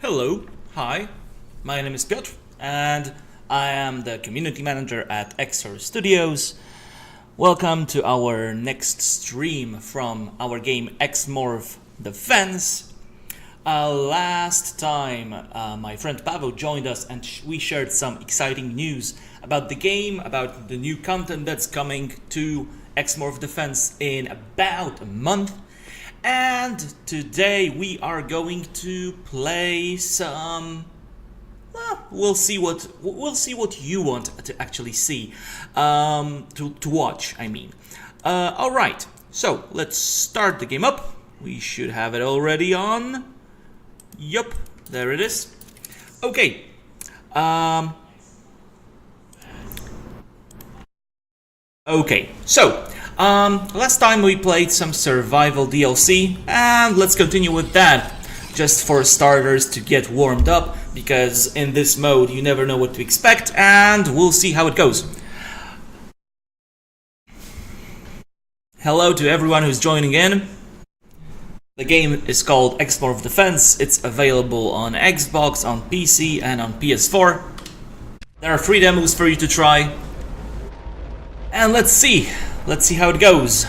Hello, hi, my name is Piotr, and I am the community manager at EXOR Studios. Welcome to our next stream from our game X-Morph Defense. Last time, my friend Pavel joined us and we shared some exciting news about the game, about the new content that's coming to X-Morph Defense in about a month. And today we are going to play some. Well, we'll see what you want to actually see, to watch. I mean, all right. So let's start the game up. We should have it already on. Yup, there it is. Okay. Okay. So. Last time we played some survival DLC, and let's continue with that, just for starters to get warmed up, because in this mode you never know what to expect, and we'll see how it goes. Hello to everyone who's joining in. The game is called X-Morph Defense. It's available on Xbox, on PC, and on PS4. There are 3 demos for you to try, and let's see how it goes.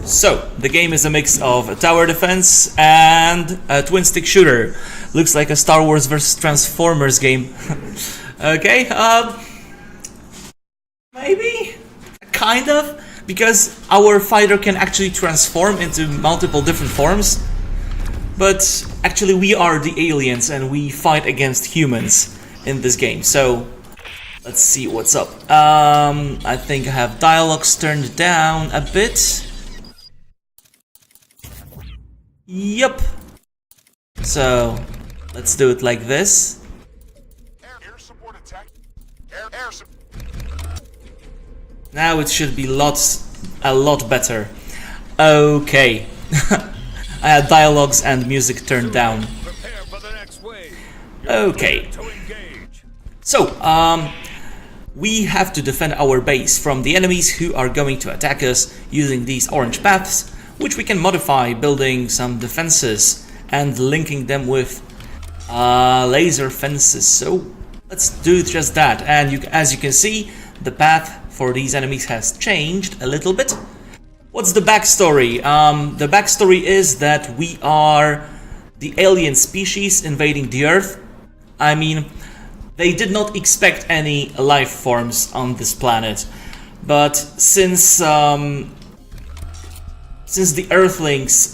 So, the game is a mix of a tower defense and a twin stick shooter. Looks like a Star Wars vs. Transformers game. Okay, maybe? Kind of? Because our fighter can actually transform into multiple different forms. But actually we are the aliens and we fight against humans in this game, so let's see what's up. I think I have dialogues turned down a bit. Yup. So let's do it like this. Now it should be a lot better. Okay. I had dialogues and music turned down. Okay. So, we have to defend our base from the enemies who are going to attack us using these orange paths, which we can modify building some defenses and linking them with laser fences. So, let's do just that. And as you can see, the path for these enemies has changed a little bit. What's the backstory? The backstory is that we are the alien species invading the Earth. I mean, they did not expect any life forms on this planet, but since the Earthlings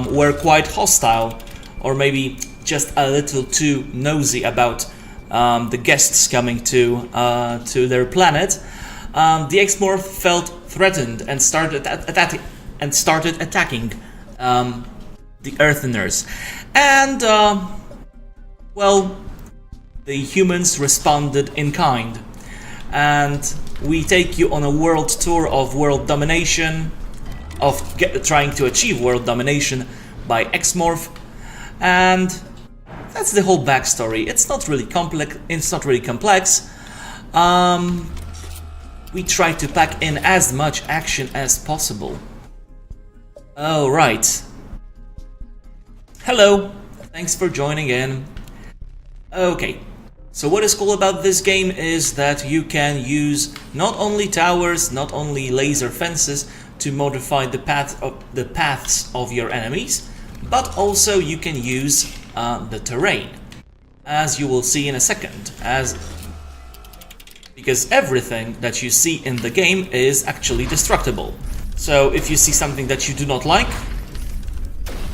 were quite hostile, or maybe just a little too nosy about the guests coming to their planet, the X-Morph felt threatened and started attacking the Eartheners, and well, the humans responded in kind, and we take you on a world tour of world domination, of trying to achieve world domination by X-Morph, and that's the whole backstory. It's not really complex. We try to pack in as much action as possible. Alright. Hello, thanks for joining in. Okay, so what is cool about this game is that you can use not only towers, not only laser fences to modify the paths of your enemies, but also you can use the terrain, as you will see in a second, because everything that you see in the game is actually destructible. So if you see something that you do not like,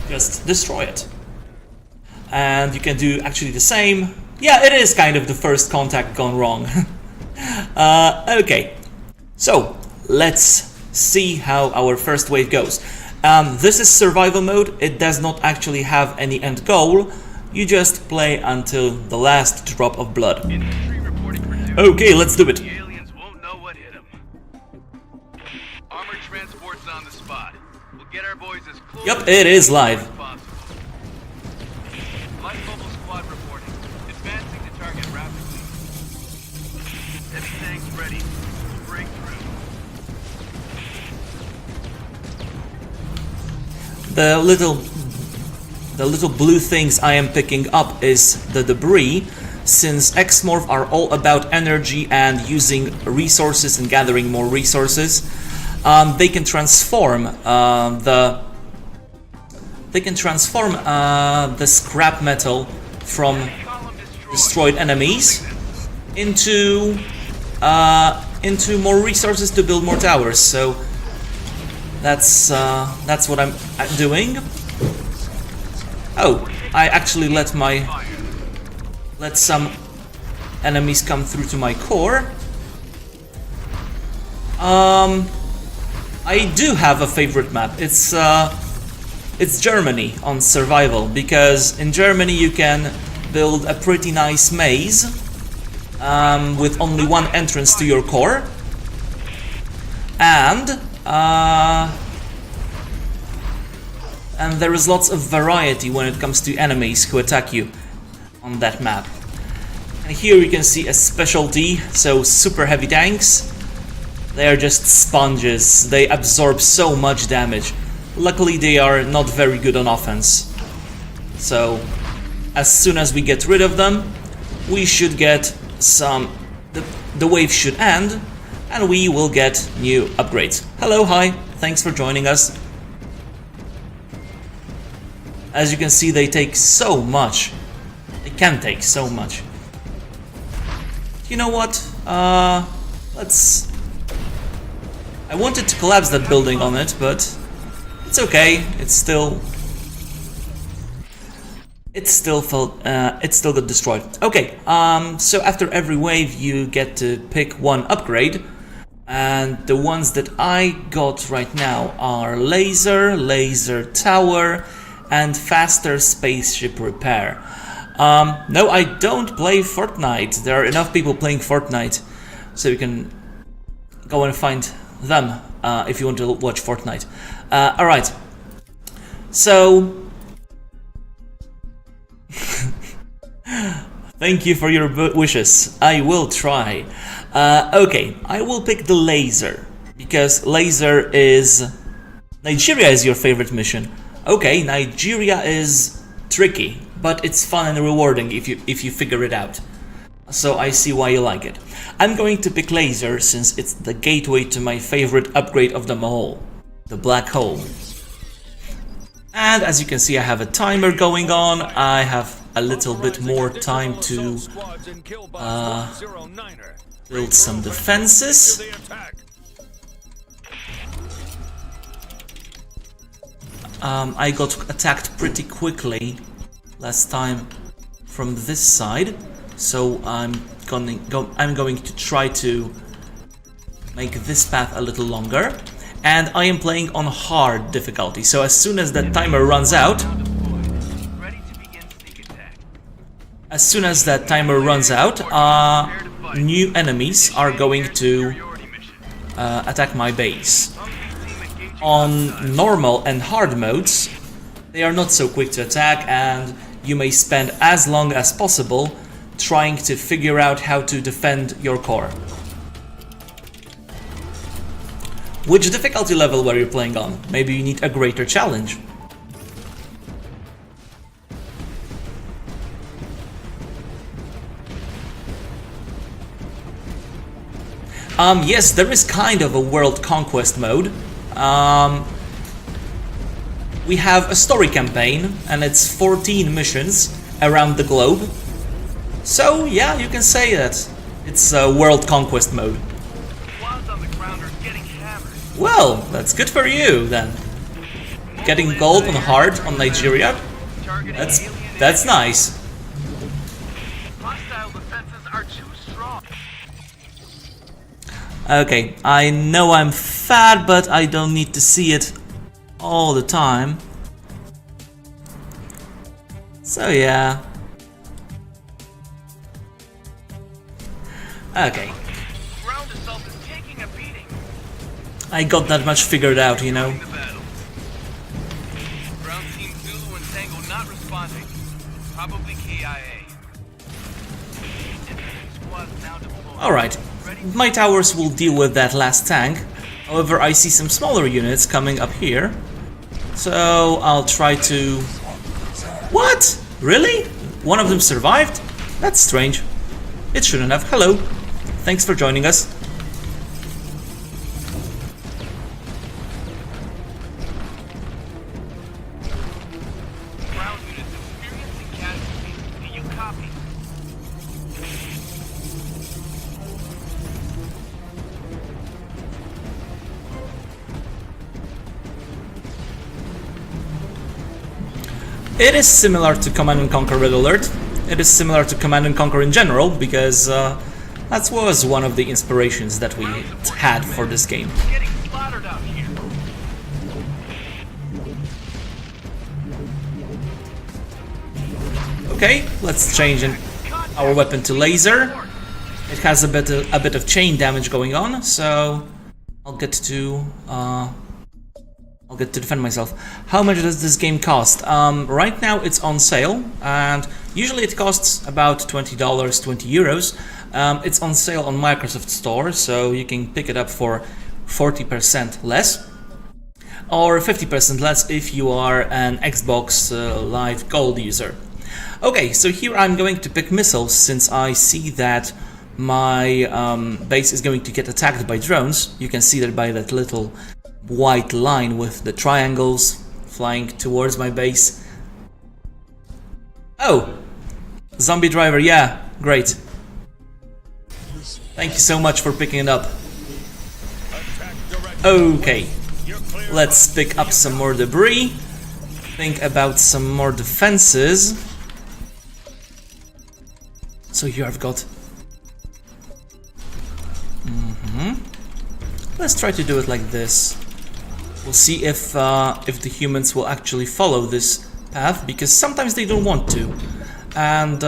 just destroy it. And you can do actually the same. Yeah, it is kind of the first contact gone wrong. Okay, so let's see how our first wave goes. This is survival mode. It does not actually have any end goal. You just play until the last drop of blood. Okay, let's do it. The aliens won't know what hit them. Armored transport's on the spot. We'll get our boys as close. Yep, it is live. As possible. Light mobile squad reporting. Advancing to target rapidly. Heavy tanks ready. Break through. the little blue things I am picking up is the debris. Since X-Morph are all about energy and using resources and gathering more resources, they can transform the scrap metal from destroyed enemies into more resources to build more towers. So that's what I'm doing. Oh, I actually let some enemies come through to my core. I do have a favorite map. It's Germany on survival, because in Germany you can build a pretty nice maze with only one entrance to your core, and there is lots of variety when it comes to enemies who attack you on that map. And here you can see a specialty, so super heavy tanks. They are just sponges, they absorb so much damage. Luckily they are not very good on offense. So as soon as we get rid of them, we should get the wave should end, and we will get new upgrades. Hello, hi, thanks for joining us. As you can see, they take so much. They can take so much. You know what? I wanted to collapse that building on it, but it's okay. It still got destroyed. Okay. So after every wave, you get to pick one upgrade, and the ones that I got right now are laser tower, and faster spaceship repair. No, I don't play Fortnite. There are enough people playing Fortnite, so you can go and find them if you want to watch Fortnite. Alright, so thank you for your wishes. I will try. Okay, I will pick the laser, because laser is... Nigeria is your favorite mission. Okay, Nigeria is tricky, but it's fun and rewarding if you figure it out. So I see why you like it. I'm going to pick laser since it's the gateway to my favorite upgrade of them all, the black hole. And as you can see, I have a timer going on. I have a little bit more time to build some defenses. I got attacked pretty quickly last time from this side, so I'm going to try to make this path a little longer. And I am playing on hard difficulty, so as soon as that timer runs out, new enemies are going to attack my base. On normal and hard modes, they are not so quick to attack, and you may spend as long as possible trying to figure out how to defend your core. Which difficulty level were you playing on? Maybe you need a greater challenge. Yes, there is kind of a world conquest mode. We have a story campaign, and it's 14 missions around the globe. So yeah, you can say that it's a world conquest mode. Well, that's good for you then. Getting gold on hard on Nigeria. That's nice. Okay, I know I'm fat, but I don't need to see it all the time. So yeah. Okay. I got that much figured out, you know. Alright, my towers will deal with that last tank. However, I see some smaller units coming up here. So I'll try to... What? Really? One of them survived? That's strange. It shouldn't have. Hello. Thanks for joining us. Ground units experiencing casualties. Do you copy? It is similar to Command & Conquer Red Alert. It is similar to Command & Conquer in general, because that was one of the inspirations that we had for this game. Getting slaughtered out here. Okay, let's change our weapon to laser. It has a bit of chain damage going on, so I'll get to defend myself. How much does this game cost? Right now it's on sale, and usually it costs about $20, 20 euros. It's on sale on Microsoft Store, so you can pick it up for 40% less, or 50% less if you are an Xbox Live Gold user. Okay, so here I'm going to pick missiles, since I see that my base is going to get attacked by drones. You can see that by that little white line with the triangles flying towards my base. Oh! Zombie driver, yeah, great. Thank you so much for picking it up. Okay, let's pick up some more debris. Think about some more defenses. So here I've got... Let's try to do it like this. We'll see if the humans will actually follow this path, because sometimes they don't want to, and you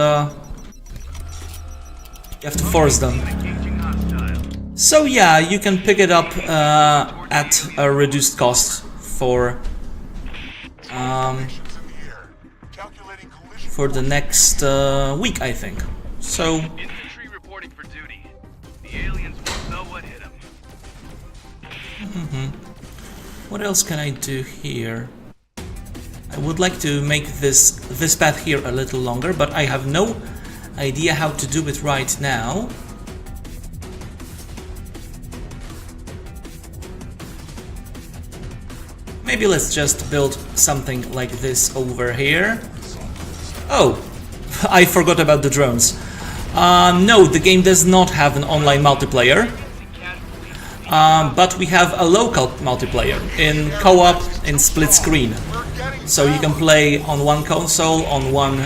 have to force them. So yeah, you can pick it up at a reduced cost for the next week, I think. So. Infantry reporting for duty. The aliens won't know what hit them. What else can I do here? I would like to make this path here a little longer, but I have no idea how to do it right now. Maybe let's just build something like this over here. Oh, I forgot about the drones. No, the game does not have an online multiplayer. But we have a local multiplayer in co-op in split screen, so you can play on one console, on one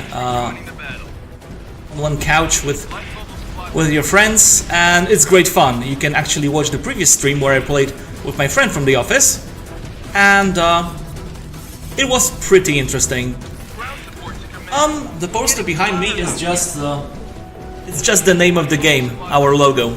couch with your friends, and it's great fun. You can actually watch the previous stream where I played with my friend from the office, and it was pretty interesting. The poster behind me is just the name of the game, our logo.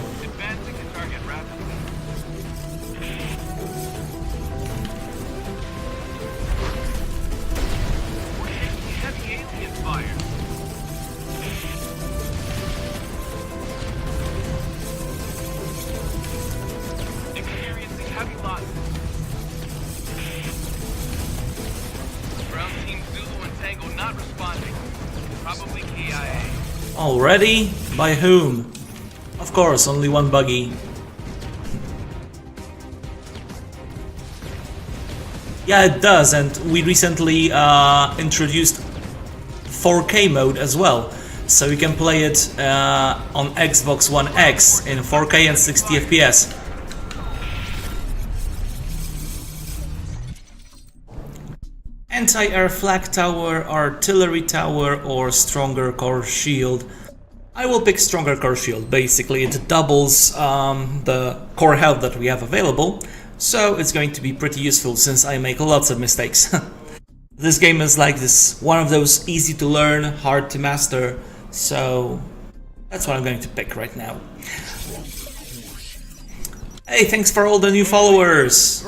Already? By whom? Of course, only one buggy. Yeah, it does, and we recently introduced 4K mode as well, so you can play it on Xbox One X in 4K and 60 FPS. Anti-air flak tower, artillery tower, or stronger core shield. I will pick stronger core shield. Basically, it doubles the core health that we have available, so it's going to be pretty useful since I make lots of mistakes. This game is like this, one of those easy to learn, hard to master, so that's what I'm going to pick right now. Hey, thanks for all the new followers.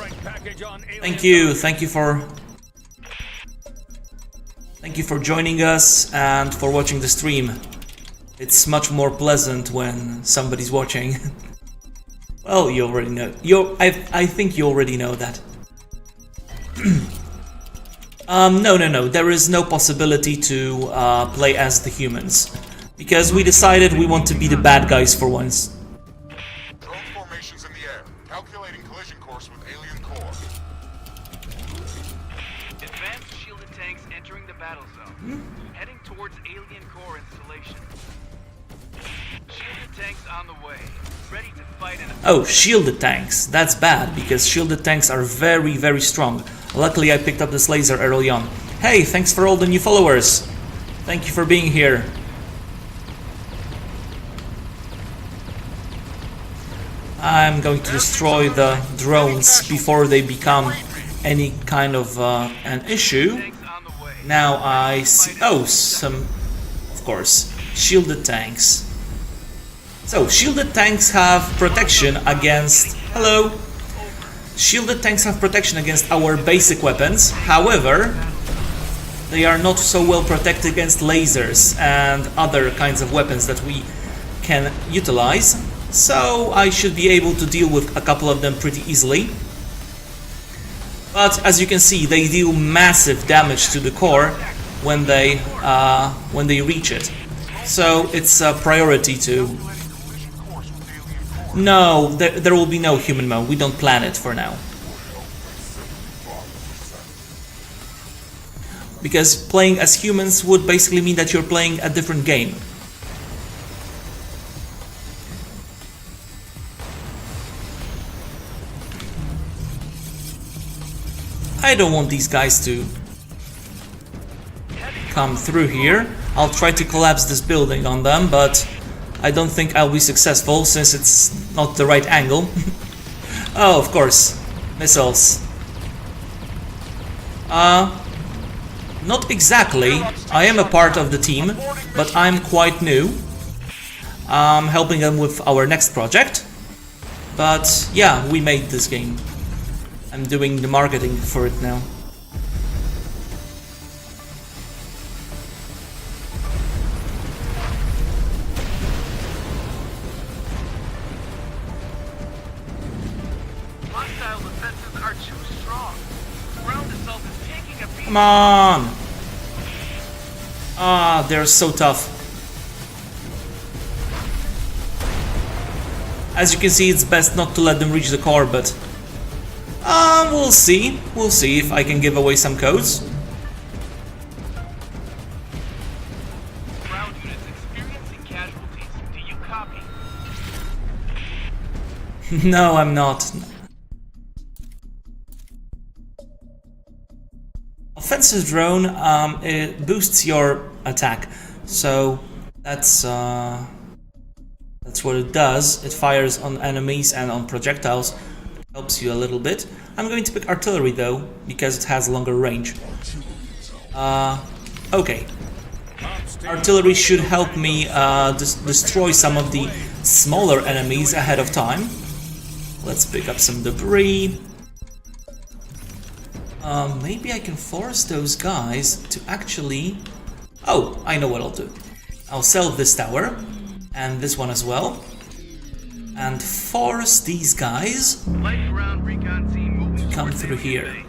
Thank you for joining us and for watching the stream. It's much more pleasant when somebody's watching. Well, you already know. I think you already know that. No. There is no possibility to play as the humans. Because we decided we want to be the bad guys for once. Drone formations in the air. Calculating collision course with alien core. Advanced shielded tanks entering the battle zone. Heading towards alien core installation. Shielded tanks on the way. Ready to fight in a... Oh, shielded tanks. That's bad, because shielded tanks are very, very strong. Luckily I picked up this laser early on. Hey, thanks for all the new followers. Thank you for being here. I'm going to destroy the drones before they become any kind of an issue. Now I see... Oh, some... Of course, shielded tanks. So, shielded tanks have protection against... Hello! Shielded tanks have protection against our basic weapons. However, they are not so well protected against lasers and other kinds of weapons that we can utilize. So I should be able to deal with a couple of them pretty easily. But as you can see, they deal massive damage to the core when they reach it. So it's a priority to... No, there will be no human mode. We don't plan it for now. Because playing as humans would basically mean that you're playing a different game. I don't want these guys to come through here. I'll try to collapse this building on them, but I don't think I'll be successful since it's not the right angle. Oh, of course, missiles. Not exactly. I am a part of the team, but I'm quite new. I'm helping them with our next project. But yeah, we made this game. I'm doing the marketing for it now. Hostile defenses are too strong. Ground assault is taking a beating. Come on! Ah, they're so tough. As you can see, it's best not to let them reach the core, but... we'll see. We'll see if I can give away some codes. Ground units experiencing casualties. Do you copy? No, I'm not. Offensive drone, it boosts your attack. So that's what it does. It fires on enemies and on projectiles. Helps you a little bit. I'm going to pick artillery though, because it has longer range. Okay. Artillery should help me destroy some of the smaller enemies ahead of time. Let's pick up some debris. Maybe I can force those guys to actually... Oh, I know what I'll do. I'll sell this tower, and this one as well. And force these guys come through here.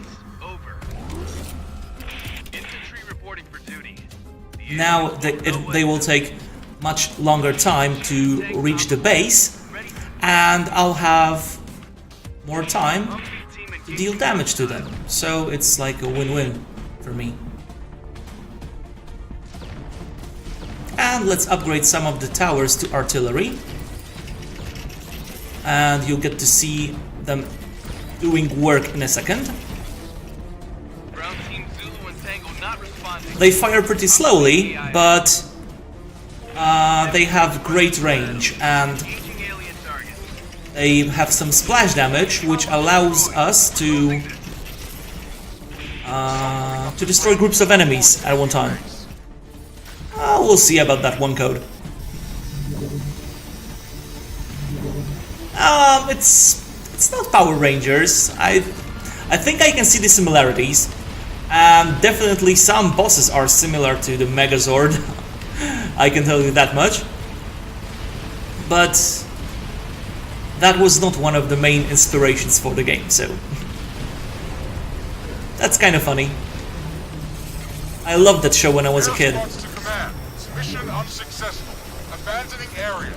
Now they will take much longer time to reach the base, and I'll have more time to deal damage to them. So it's like a win-win for me. And let's upgrade some of the towers to artillery. And you'll get to see them doing work in a second. They fire pretty slowly, but they have great range, and they have some splash damage, which allows us to destroy groups of enemies at one time. We'll see about that one code. It's not Power Rangers. I think I can see the similarities. Definitely some bosses are similar to the Megazord. I can tell you that much. But that was not one of the main inspirations for the game, so that's kind of funny. I loved that show when I was a Air kid. squads to command. Mission unsuccessful. Abandoning area.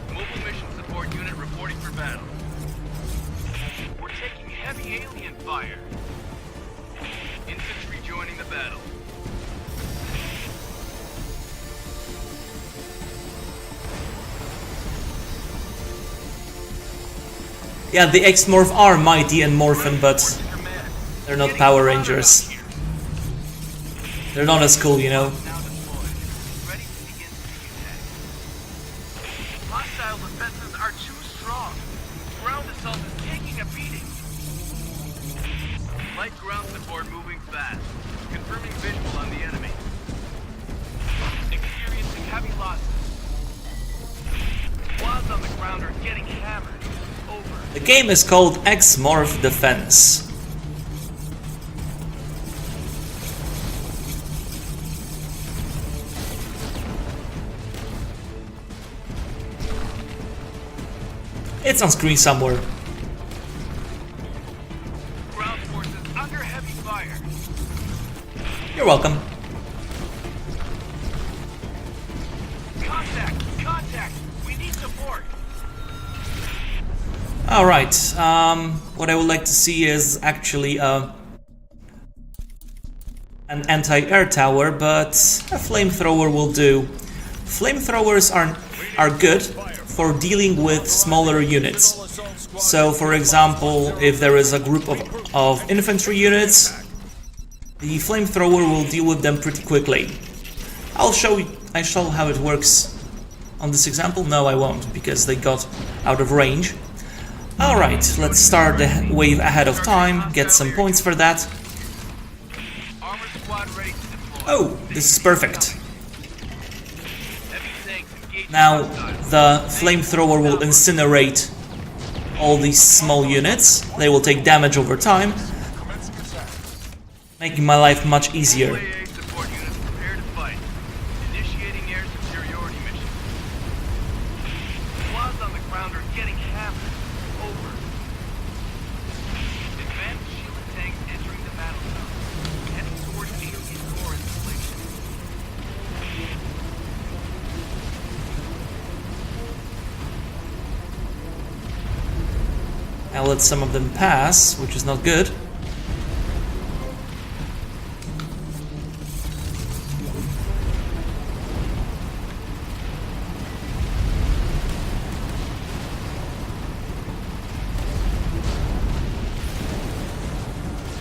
Mobile mission support unit reporting for battle. We're taking heavy alien fire. Infantry joining the battle. Yeah, the X-Morph are mighty and morphin, but Command. they're not Power Rangers. They're not as cool, you know. Now deployed. Ready to begin sneak attack. Hostile defenses are too strong. Ground assault is taking a beating. Light ground support moving fast. Confirming visual on the enemy. Experiencing heavy losses. Squads on the ground are getting hammered. Over. The game is called X-Morph Defense. It's on screen somewhere. Ground forces under heavy fire. You're welcome. Contact! Contact! We need support! Alright, what I would like to see is actually an anti-air tower, but a flamethrower will do. Flamethrowers are good for dealing with smaller units. So, for example, if there is a group of infantry units, the flamethrower will deal with them pretty quickly. I shall how it works on this example. No, I won't, because they got out of range. Alright, let's start the wave ahead of time, get some points for that. Armored squad ready to deploy. Oh, this is perfect. Heavy tanks engaging Now, hostiles. the flamethrower will incinerate all these small units. They will take damage over time, Commencing attack. making my life much easier. AA support units prepare to fight. Initiating air superiority mission. Squads on the ground are getting hammered. Over. Advanced shielded tanks entering the battle zone. Heading towards alien core installation. I let some of them pass, which is not good.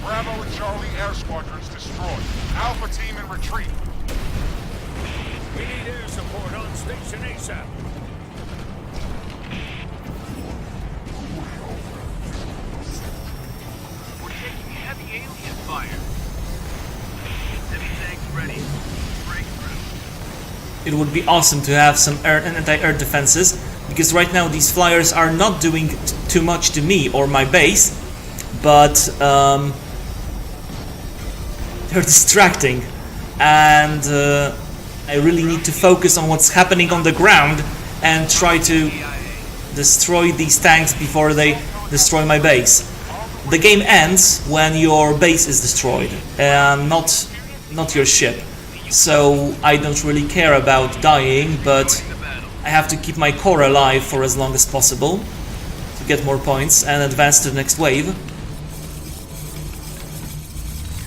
Bravo and Charlie air squadrons destroyed. Alpha team in retreat. We need air support on station ASAP. We're taking heavy alien fire. Heavy tanks ready. Breakthrough. It would be awesome to have some air and anti-air defenses, because right now these flyers are not doing too much to me or my base, but they're distracting, and I really need to focus on what's happening on the ground and try to destroy these tanks before they destroy my base. The game ends when your base is destroyed, not your ship. So I don't really care about dying, but I have to keep my core alive for as long as possible to get more points and advance to the next wave.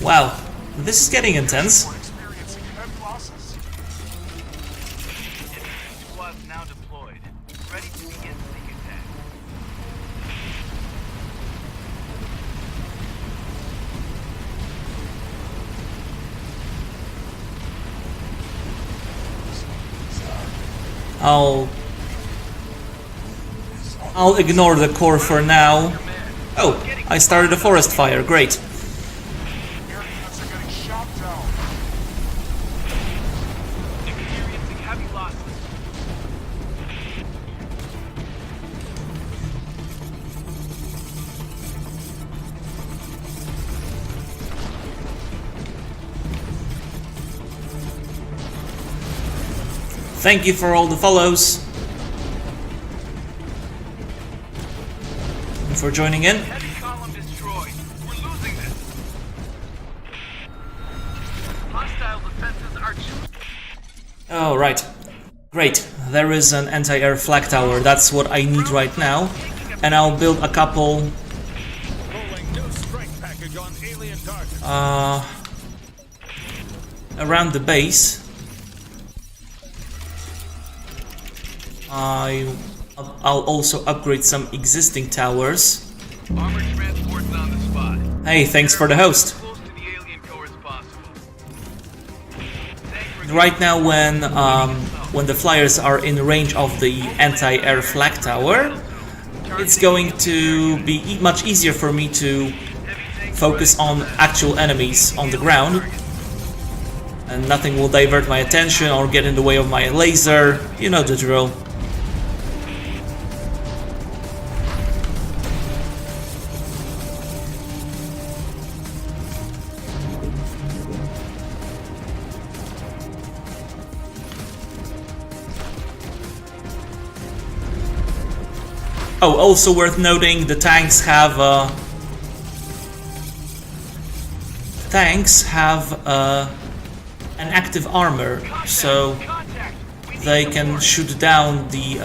Wow, this is getting intense. We're experiencing heavy losses. Enemy squads now deployed. Ready to begin sneak attack. I'll ignore the core for now. Oh, I started a forest fire, great. Air units are getting shot down. Experiencing heavy losses. Thank you for all the follows and for joining in. Heavy column destroyed. We're losing this. Oh, right. Great. There is an anti-air flag tower. That's what I need right now. And I'll build a couple Rolling new strike package on alien targets. around the base. I'll also upgrade some existing towers. Armored transport's on the spot. Hey, thanks for the host. Close to the alien core as possible. Right now, when the flyers are in range of the anti-air flag tower, it's going to be much easier for me to focus on actual enemies on the ground, and nothing will divert my attention or get in the way of my laser. You know the drill. Oh, also worth noting, the tanks have an active armor, so they can shoot down the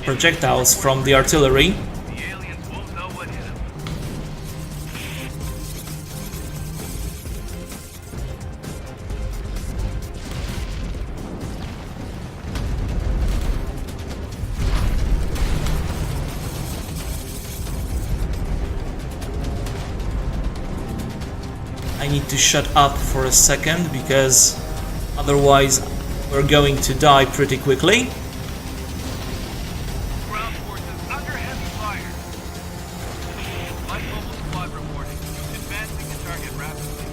projectiles from the artillery. The aliens won't know what hit them. I need to shut up for a second because otherwise we're going to die pretty quickly. Ground forces under heavy fire. Light mobile squad reporting. Advancing the target rapidly.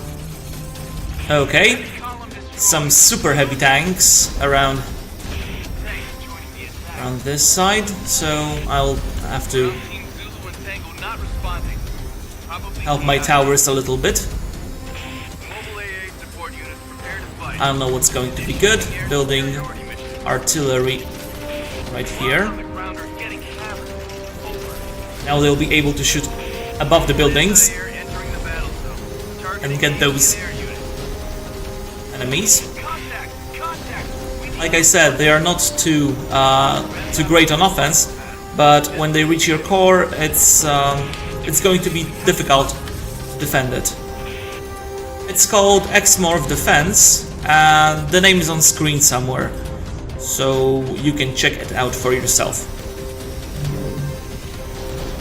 Okay, Column destroyed. some super heavy tanks around Tanks joining the attack. this side, so I'll have to Team Zulu and Tango not responding. Probably help my towers a little bit. Mobile AA support units prepare to fight. I don't know what's going to be good. Building Priority mission. artillery right here. On the ground are getting hammered. Over. Now they'll be able to shoot above the buildings Air entering the battle zone. Targeting and get those air units. enemies. Contact! Contact! We need Like I said, they are not too great on offense, but when they reach your core, it's going to be difficult to defend it. It's called X-Morph Defense, and the name is on screen somewhere, so you can check it out for yourself.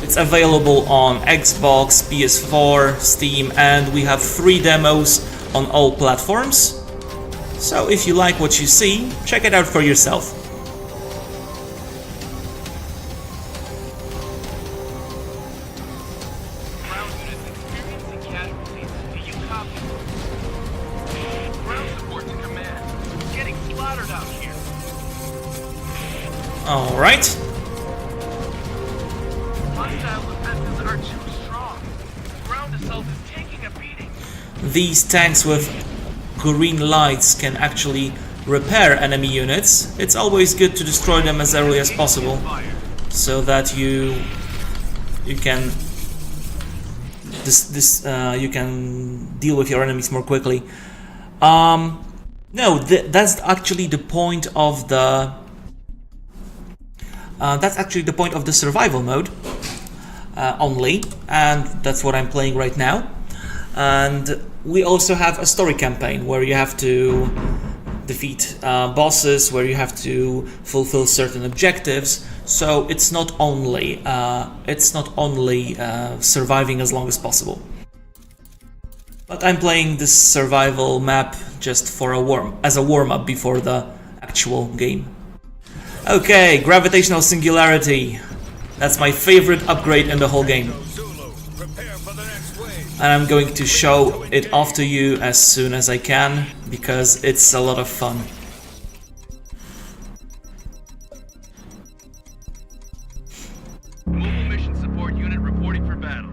It's available on Xbox, PS4, Steam, and we have free demos on all platforms. So if you like what you see, check it out for yourself. ground units experiencing casualties. Do you copy? Ground support to command. Getting slaughtered out here. Alright. Hostile defenses are too strong. Ground assault is taking a beating. These tanks with green lights can actually repair enemy units. It's always good to destroy them as early as possible, Fire. so that you can you can deal with your enemies more quickly. No, that's actually the point of the survival mode only, and that's what I'm playing right now. And we also have a story campaign where you have to defeat bosses, where you have to fulfill certain objectives. So it's not only surviving as long as possible. But I'm playing this survival map just for as a warm-up before the actual game. Okay, gravitational singularity. That's my favorite upgrade in the whole game. Zulu, prepare for the next wave. And I'm going to show it off to you as soon as I can, because it's a lot of fun. Mobile mission support unit reporting for battle.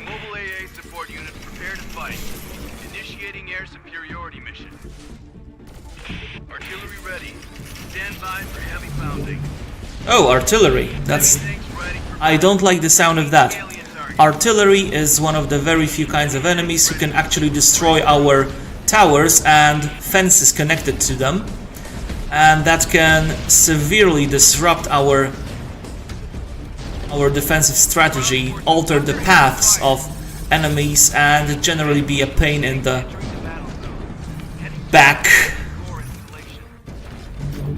Mobile AA support units prepare to fight. Initiating air superiority mission. Artillery ready. Stand by for heavy pounding. Oh, artillery. That's... Tanks ready for I don't like the sound of that. alien target. Artillery is one of the very few kinds of enemies who can actually destroy our towers and fences connected to them, and that can severely disrupt our defensive strategy, alter the paths of enemies, and generally be a pain in the back.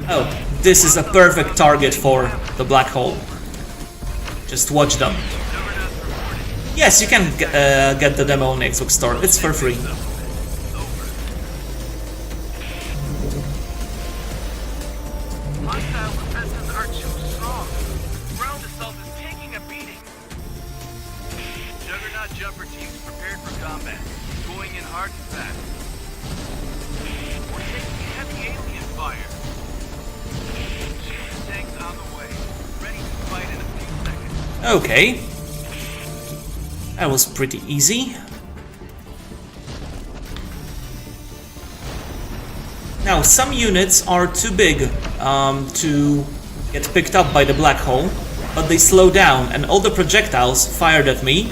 Oh, this is a perfect target for the black hole. Just watch them. Yes, you can get the demo on the Xbox Store. It's for free. Hostile defenses are too strong. Ground assault is taking a beating. Juggernaut jumper teams prepared for combat. Going in hard and fast. We're taking heavy alien fire. Shield tanks on the way. Ready to fight in a few seconds. Okay. That was pretty easy. Now, some units are too big to get picked up by the black hole, but they slow down, and all the projectiles fired at me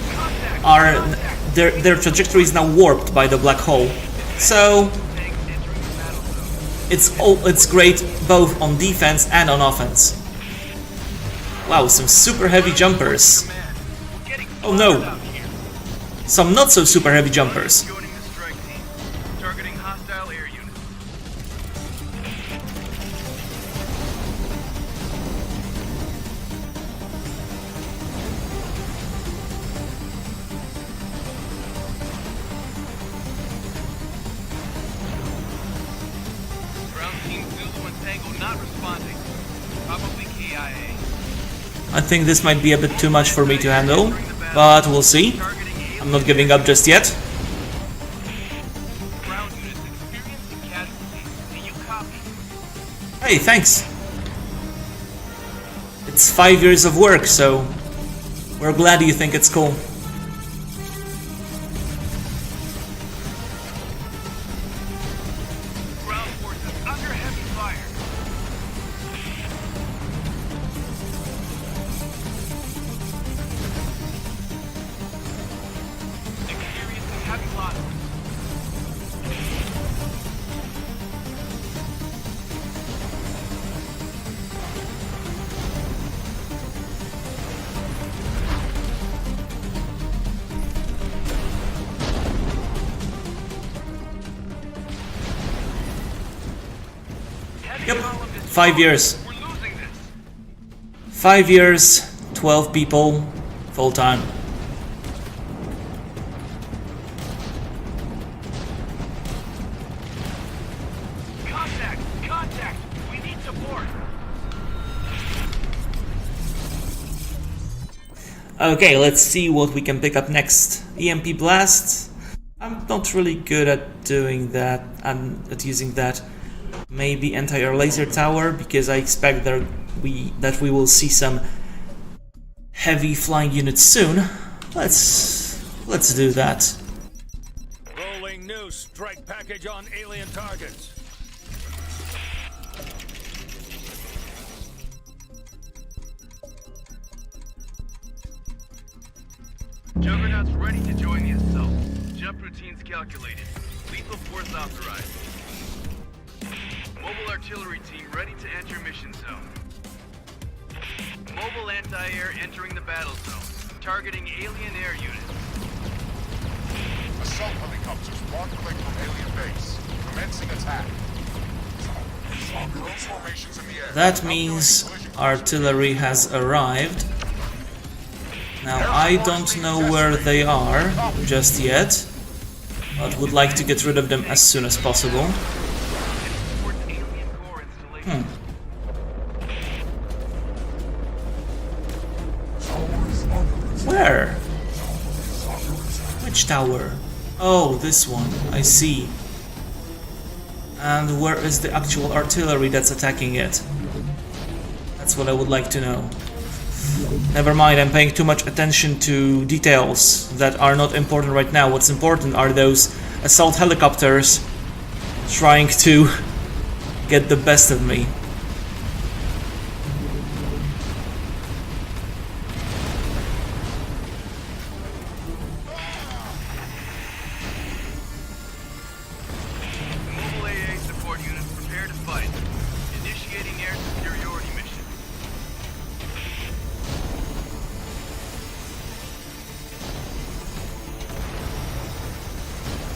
are their trajectory is now warped by the black hole. So it's great both on defense and on offense. Wow, some super heavy jumpers. Oh no. Some not so super heavy jumpers. Joining the strike team. Targeting hostile air units. Ground team Zulu and Tango not responding. Probably KIA. I think this might be a bit too much for me to handle, but we'll see. I'm not giving up just yet. Ground units experiencing casualties. Do you copy? Hey, thanks. It's 5 years of work, so we're glad you think it's cool. Ground forces under heavy fire. Experiencing heavy losses. Heavy Yep, column is 5 years. We're losing this. 5 years, 12 people, full time. Contact! Contact! We need support! Okay, let's see what we can pick up next. EMP blast. I'm not really good at doing that. I'm at using that. Maybe anti-air laser tower, because I expect that we will see some heavy flying units soon. Let's do that. Rolling new strike package on alien targets. Juggernaut's ready to join the assault. Jump routines calculated. Lethal force authorized. Mobile artillery team ready to enter mission zone. Mobile anti-air entering the battle zone. Targeting alien air units. Assault helicopters 1 click from alien base. Commencing attack. Close formations in the air. That means artillery has arrived. Now I don't know where they are just yet, but would like to get rid of them as soon as possible. Towards alien core installation. Where? Which tower? Oh, this one. I see. And where is the actual artillery that's attacking it? That's what I would like to know. Never mind, I'm paying too much attention to details that are not important right now. What's important are those assault helicopters trying to get the best of me. air superiority mission.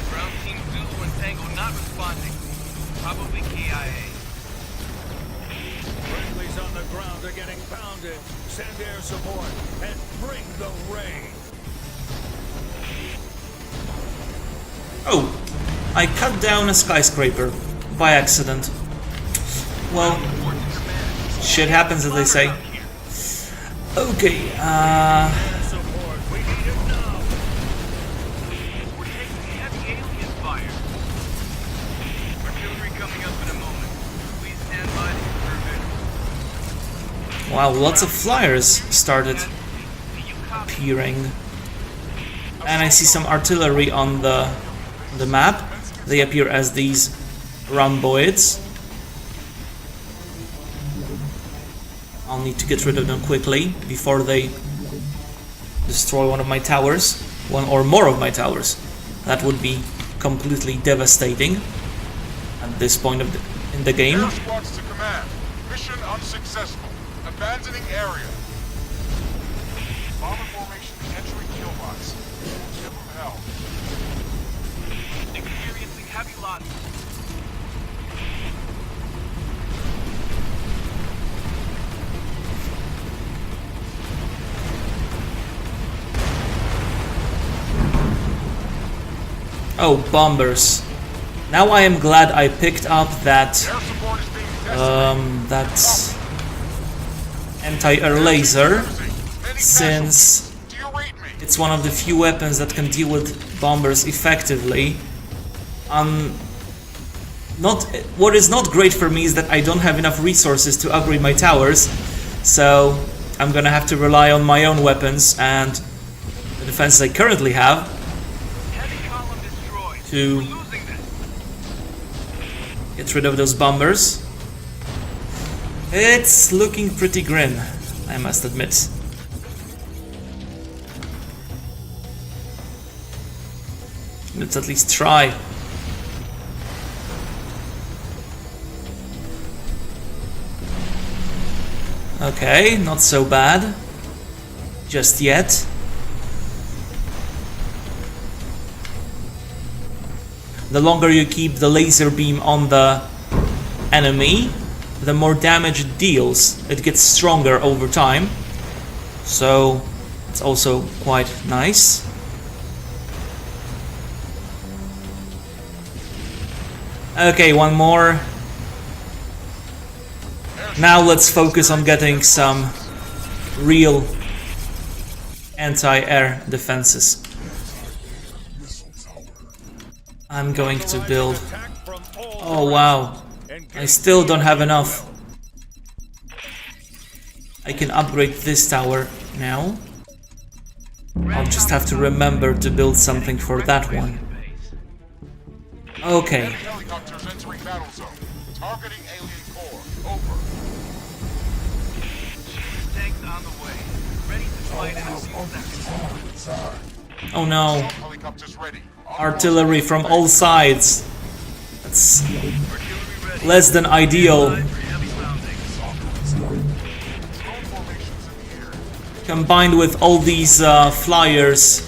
Ground team Zulu and Tango not responding. Probably KIA. Friendlies on the ground are getting pounded. Send air support and bring the rain. Oh, I cut down a skyscraper by accident. Well, shit happens, as they say. Okay, Air support, we need it now. We're taking heavy alien fire. Artillery coming up in a moment. Please stand by to confirm visual. wow, lots of flyers started Do you copy? appearing. And I see some artillery on the map. They appear as these rhomboids. I'll need to get rid of them quickly before they destroy one of my towers. One or more of my towers. That would be completely devastating at this point in the game. Air squads to command. Mission unsuccessful. Abandoning area. Bomber formation entering kill box. Tip of hell. Experiencing heavy losses. Oh, bombers. Now I am glad I picked up that Air support is being decimated. that anti-air laser, Many since casualties. Do you read me? it's one of the few weapons that can deal with bombers effectively. What is not great for me is that I don't have enough resources to upgrade my towers, so I'm gonna have to rely on my own weapons and the defenses I currently have Heavy column destroyed. to We're losing this. get rid of those bombers. It's looking pretty grim, I must admit. Let's at least try. Okay, not so bad. Just yet. The longer you keep the laser beam on the enemy, the more damage it deals. It gets stronger over time. So, it's also quite nice. Okay, one more. Now let's focus on getting some real anti-air defenses. I'm going to build... Attack from all Oh wow, I still don't have enough. I can upgrade this tower now. I'll just have to remember to build something for that one. Okay, Enemy helicopters entering battle zone. Targeting alien core. Over. Tanks on the way. Ready to fight in a few seconds. oh no, Helicopters ready. artillery from all sides. That's Artillery ready. less than ideal. For heavy pounding. Drone formations in the air. Combined with all these flyers,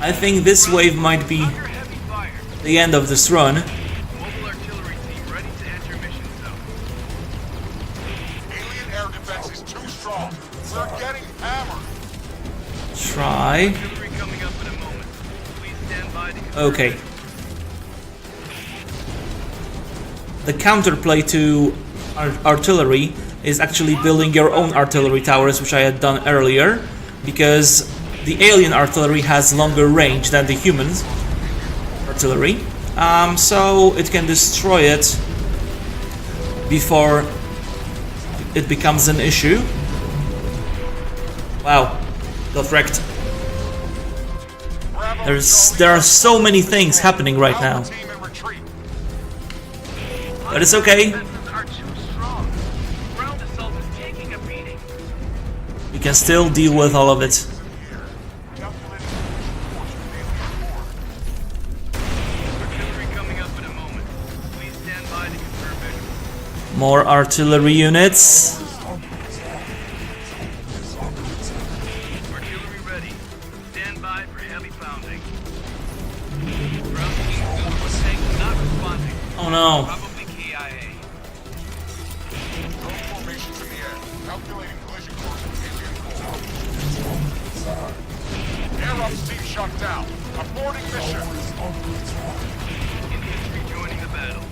I think this wave might be Under heavy fire. the end of this run. Mobile artillery team ready to enter mission zone. Alien air defense is too strong. We're getting hammered. Try. Artillery coming up in a moment. Please stand by to confirm. Okay. The counterplay to artillery is actually building your own artillery towers, which I had done earlier, because the alien artillery has longer range than the human artillery, so it can destroy it before it becomes an issue. Wow, got wrecked. Bravo There are so many things happening right now, Alpha team in retreat. but it's okay. Defenses are too strong. Ground assault is taking a beating. We can still deal with all of it. Calculating force from alien core. Artillery coming up in a moment. Please stand by to confirm visual. More artillery units. Artillery ready. Stand by for heavy pounding. Ground team Zulu tank not responding. Oh no. Probably KIA. Drone formations in the air. Calculating collision course with alien core. Air Ops team shut down. Aborting mission. Infantry joining the battle.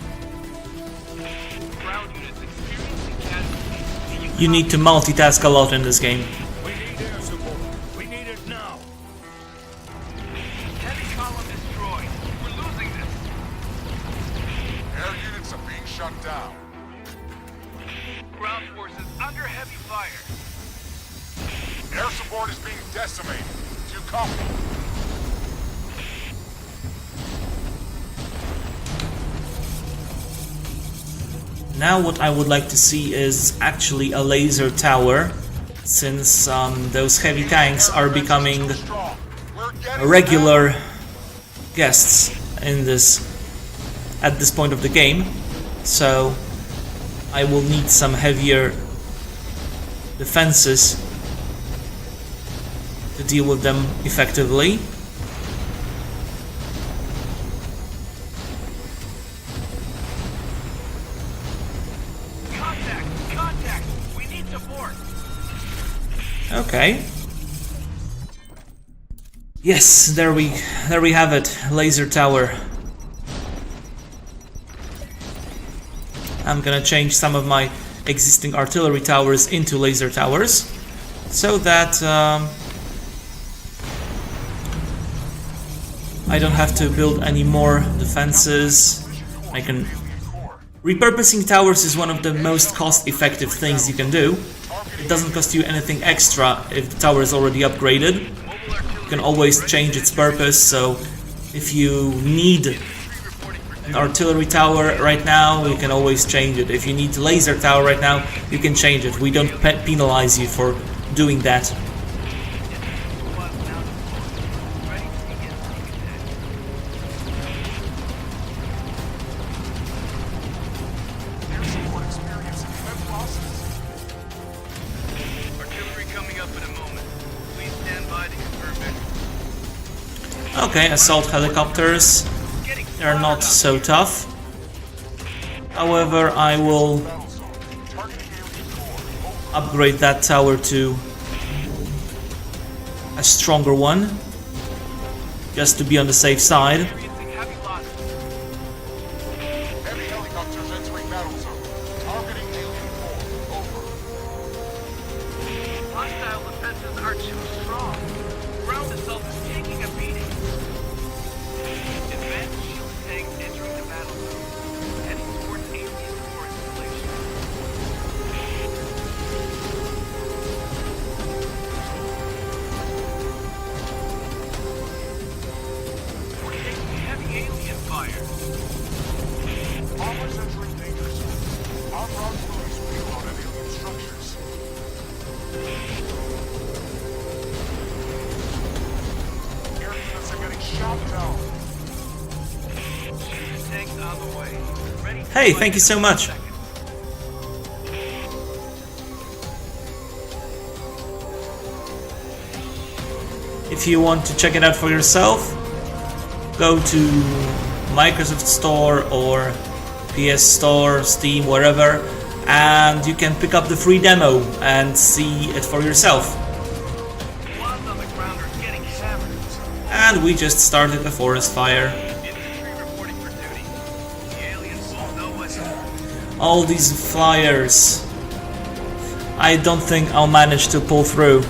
Ground units experiencing casualties. You need to multitask a lot in this game. We need air support. We need it now. Heavy column destroyed. We're losing this. Air units are being shut down. Ground forces under heavy fire. Air support is being decimated. Do you copy? Now what I would like to see is actually a laser tower, since those heavy tanks are becoming Strong. We're getting regular guests in at this point of the game. So I will need some heavier defenses to deal with them effectively. Contact! We need support! Okay. Yes, there we have it. Laser tower. I'm gonna change some of my existing artillery towers into laser towers, so that I don't have to build any more defenses. I can... Repurposing towers is one of the most cost-effective things you can do. It doesn't cost you anything extra if the tower is already upgraded. You can always change its purpose, so if you need an artillery tower right now, you can always change it. If you need a laser tower right now, you can change it. We don't penalize you for doing that. Air support experiencing immense losses. Artillery coming up in a moment. Please stand by to confirm it. Okay, assault helicopters. They're not so tough. However, I will Battle zone. Targeting alien core. Over. upgrade that tower to a stronger one, just to be on the safe side. Experiencing heavy losses. Heavy helicopters entering battle zone. Targeting alien core. Over. Hostile defenses are too strong. Ground assault is taking a beating. Advanced shield tank entering the battle zone. Heading towards alien core installation. We're taking heavy alien fire. Bombers entering danger zone. Our ground buildings reload at alien structures. Air units are getting shot down. Shield tanks on the way. Ready to Hey, fight thank you so in much. seconds. If you want to check it out for yourself, go to Microsoft Store or PS Store, Steam, wherever, and you can pick up the free demo and see it for yourself. Squads on the ground are getting hammered. And we just started a forest fire. Infantry reporting for duty. The aliens won't know what's happening. All these flyers. I don't think I'll manage to pull through.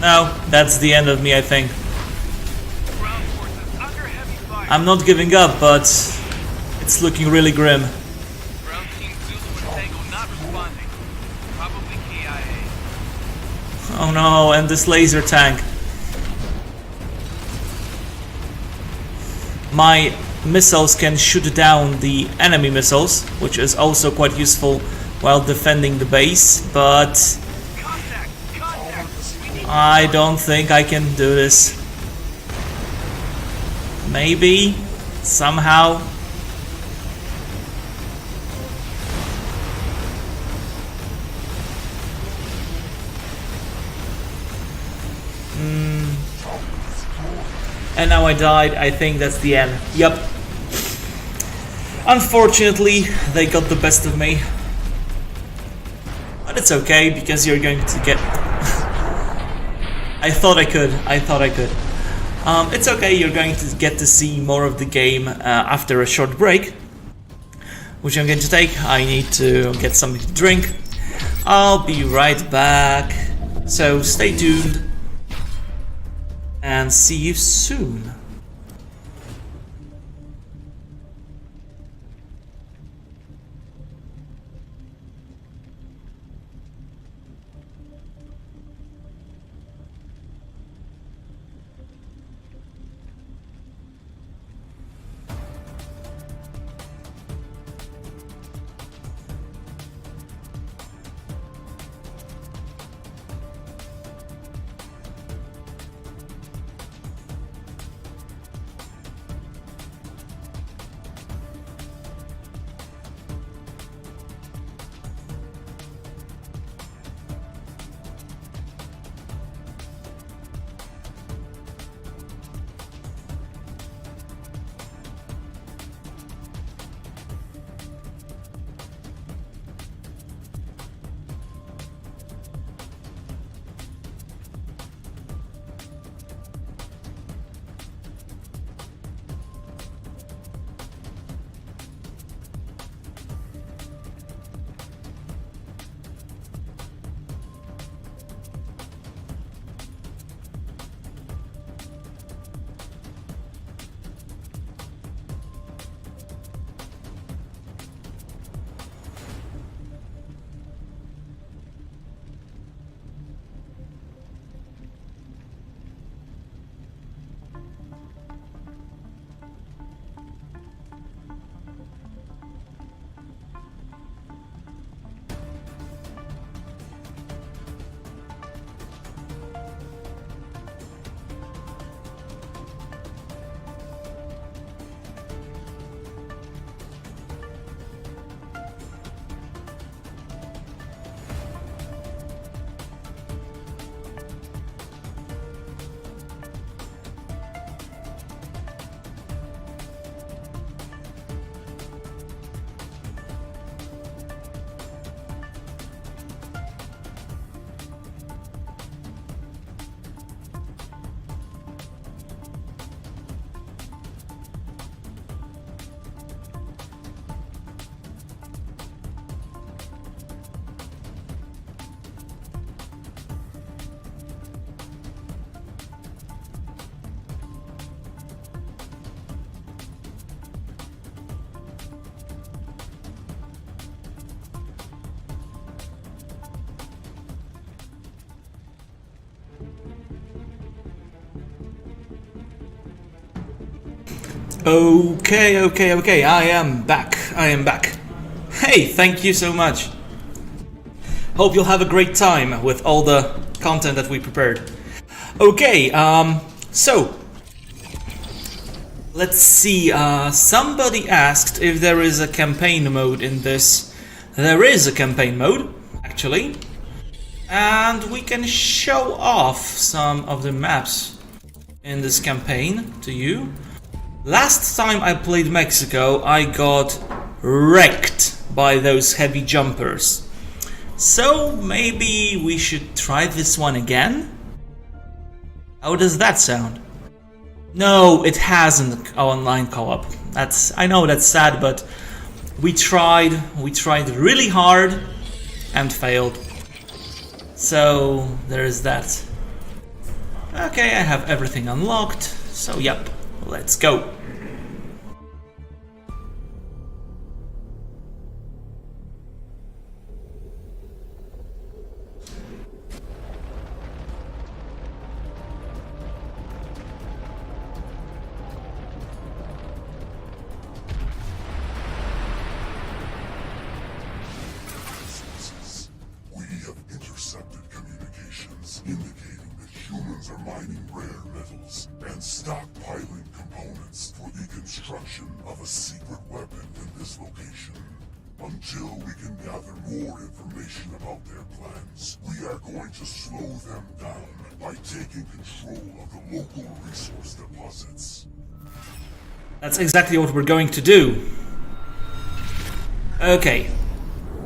No, that's the end of me, I think. Ground forces under heavy fire. I'm not giving up, but it's looking really grim. Ground team Zulu and Tango not responding. Probably KIA. Oh no, and this laser tank. My missiles can shoot down the enemy missiles, which is also quite useful while defending the base, but Contact! Contact! We need I don't think I can do this. Maybe, somehow. And now I died. I think that's the end. Yep. Unfortunately, they got the best of me. But it's okay, because you're going to get... I thought I could. It's okay, you're going to get to see more of the game after a short break, which I'm going to take. I need to get something to drink. I'll be right back. So stay tuned. And see you soon. Okay, I am back. Hey, thank you so much. Hope you'll have a great time with all the content that we prepared. Okay, so let's see. Somebody asked if there is a campaign mode in this. There is a campaign mode, actually, and we can show off some of the maps in this campaign to you. Last time I played Mexico, I got wrecked by those heavy jumpers. So maybe we should try this one again? How does that sound? No, it has an online co-op. I know that's sad, but we tried really hard and failed. So there is that. Okay, I have everything unlocked, so yep. Let's go. indicating that humans are mining rare metals and stockpiling components for the construction of a secret weapon in this location. Until we can gather more information about their plans, we are going to slow them down by taking control of the local resource deposits. That's exactly what we're going to do. Okay.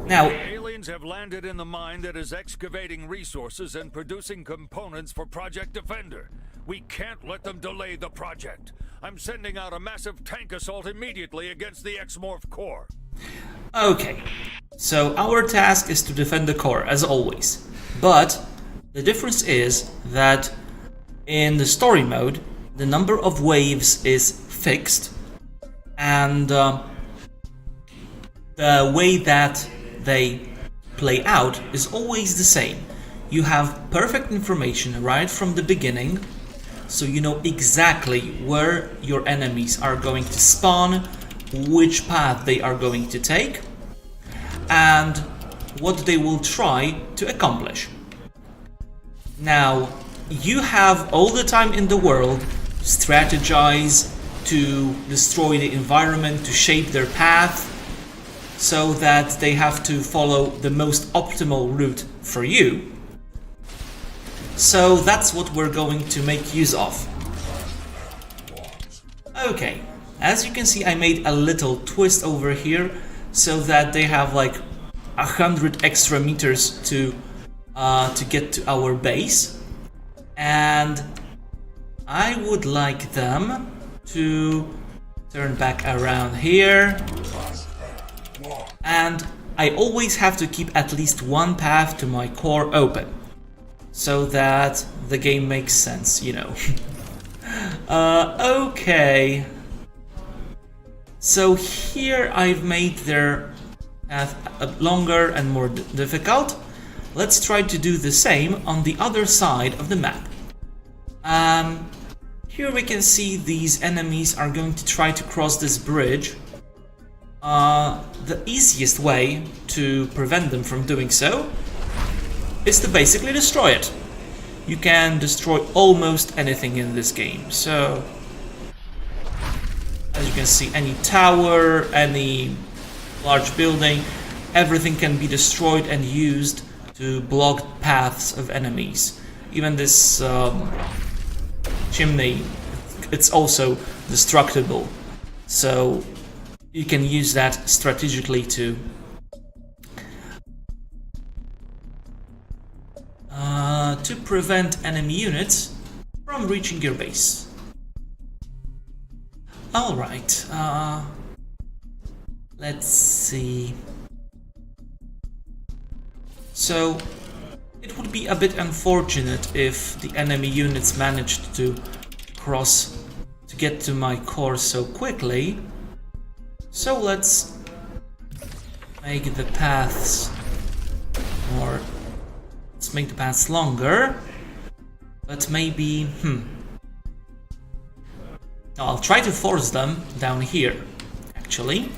Now, Aliens have landed in the mine that is excavating resources and producing components for Project Defender. We can't let them delay the project. I'm sending out a massive tank assault immediately against the X-Morph core. okay. So our task is to defend the core, as always. But the difference is that in the story mode, the number of waves is fixed, and the way that they play out is always the same. You have perfect information right from the beginning, so you know exactly where your enemies are going to spawn, which path they are going to take, and what they will try to accomplish. Now, you have all the time in the world to strategize, to destroy the environment, to shape their path, so that they have to follow the most optimal route for you. So that's what we're going to make use of. Okay, as you can see, I made a little twist over here so that they have like 100 extra meters to get to our base, and I would like them to turn back around here, and I always have to keep at least one path to my core open so that the game makes sense, you know. Okay, so here I've made their path longer and more difficult. Let's try to do the same on the other side of the map. Here we can see these enemies are going to try to cross this bridge. The easiest way to prevent them from doing so is to basically destroy it. You can destroy almost anything in this game. So, as you can see, any tower, any large building, everything can be destroyed and used to block paths of enemies. Even this chimney, it's also destructible. So you can use that strategically to prevent enemy units from reaching your base. Alright, let's see. So it would be a bit unfortunate if the enemy units managed to cross to get to my core so quickly. So let's make the paths more. Let's make the paths longer. But maybe, I'll try to force them down here, actually.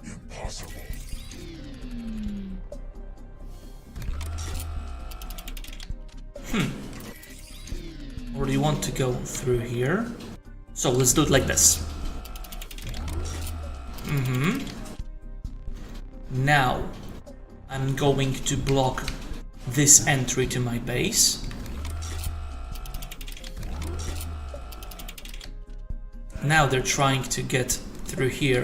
Impossible. Or do you want to go through here? So let's do it like this. Now, I'm going to block this entry to my base. Now they're trying to get through here,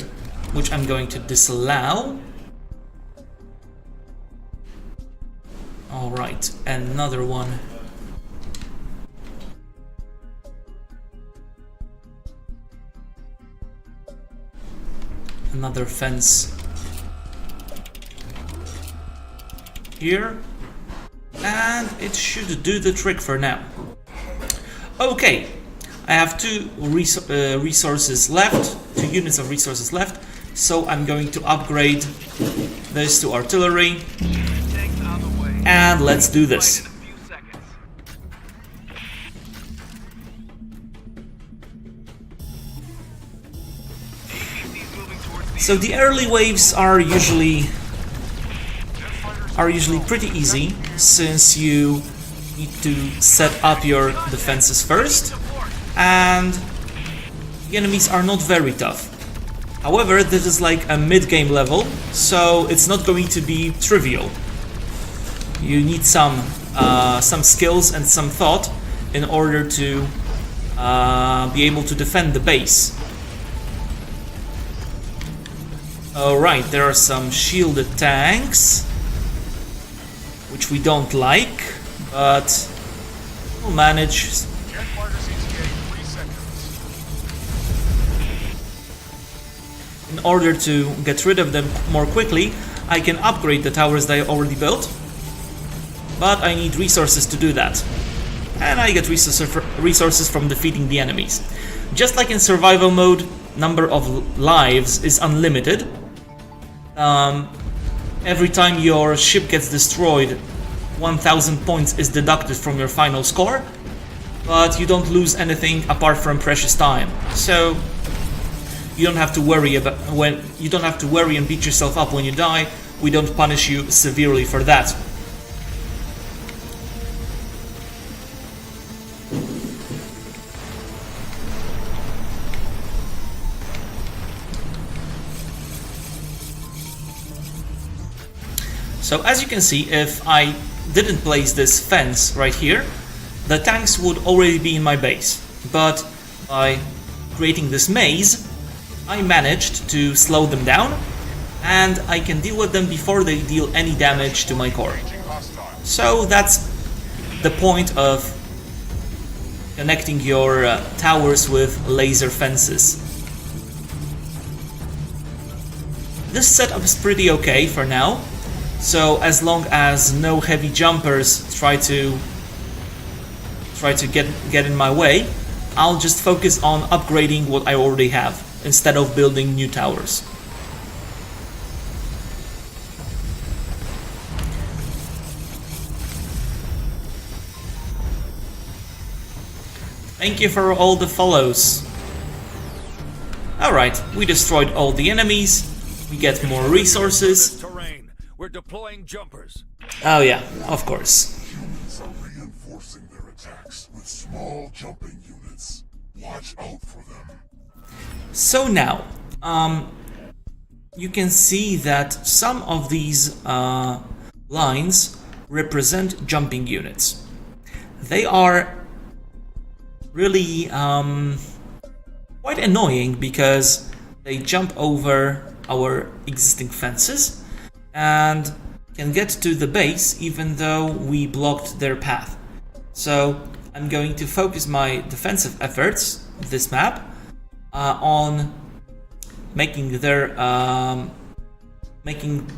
which I'm going to disallow. Alright, another one. Another fence here, and it should do the trick for now. Okay, I have two resources left, 2 units of resources left, so I'm going to upgrade this to artillery, and let's do this. So the early waves are usually are usually pretty easy, since you need to set up your defenses first, and the enemies are not very tough. However, this is like a mid-game level, so it's not going to be trivial. You need some skills and some thought in order to be able to defend the base. Alright, there are some shielded tanks, which we don't like, but we'll manage. Jet fighters each gain 3 seconds. In order to get rid of them more quickly, I can upgrade the towers that I already built, but I need resources to do that. And I get resources from defeating the enemies. Just like in survival mode, number of lives is unlimited. Every time your ship gets destroyed, 1000 points is deducted from your final score, but you don't lose anything apart from precious time. So you don't have to worry and beat yourself up when you die. We don't punish you severely for that. So as you can see, if I didn't place this fence right here, the tanks would already be in my base. But by creating this maze, I managed to slow them down, and I can deal with them before they deal any damage to my core. So that's the point of connecting your towers with laser fences. This setup is pretty okay for now. So as long as no heavy jumpers try to get in my way, I'll just focus on upgrading what I already have instead of building new towers. Thank you for all the follows. Alright, we destroyed all the enemies, we get more resources. We're deploying jumpers. Oh yeah, of course. Humans are reinforcing their attacks with small jumping units. Watch out for them. So now, you can see that some of these lines represent jumping units. They are really quite annoying because they jump over our existing fences and can get to the base even though we blocked their path. So I'm going to focus my defensive efforts, this map, on making their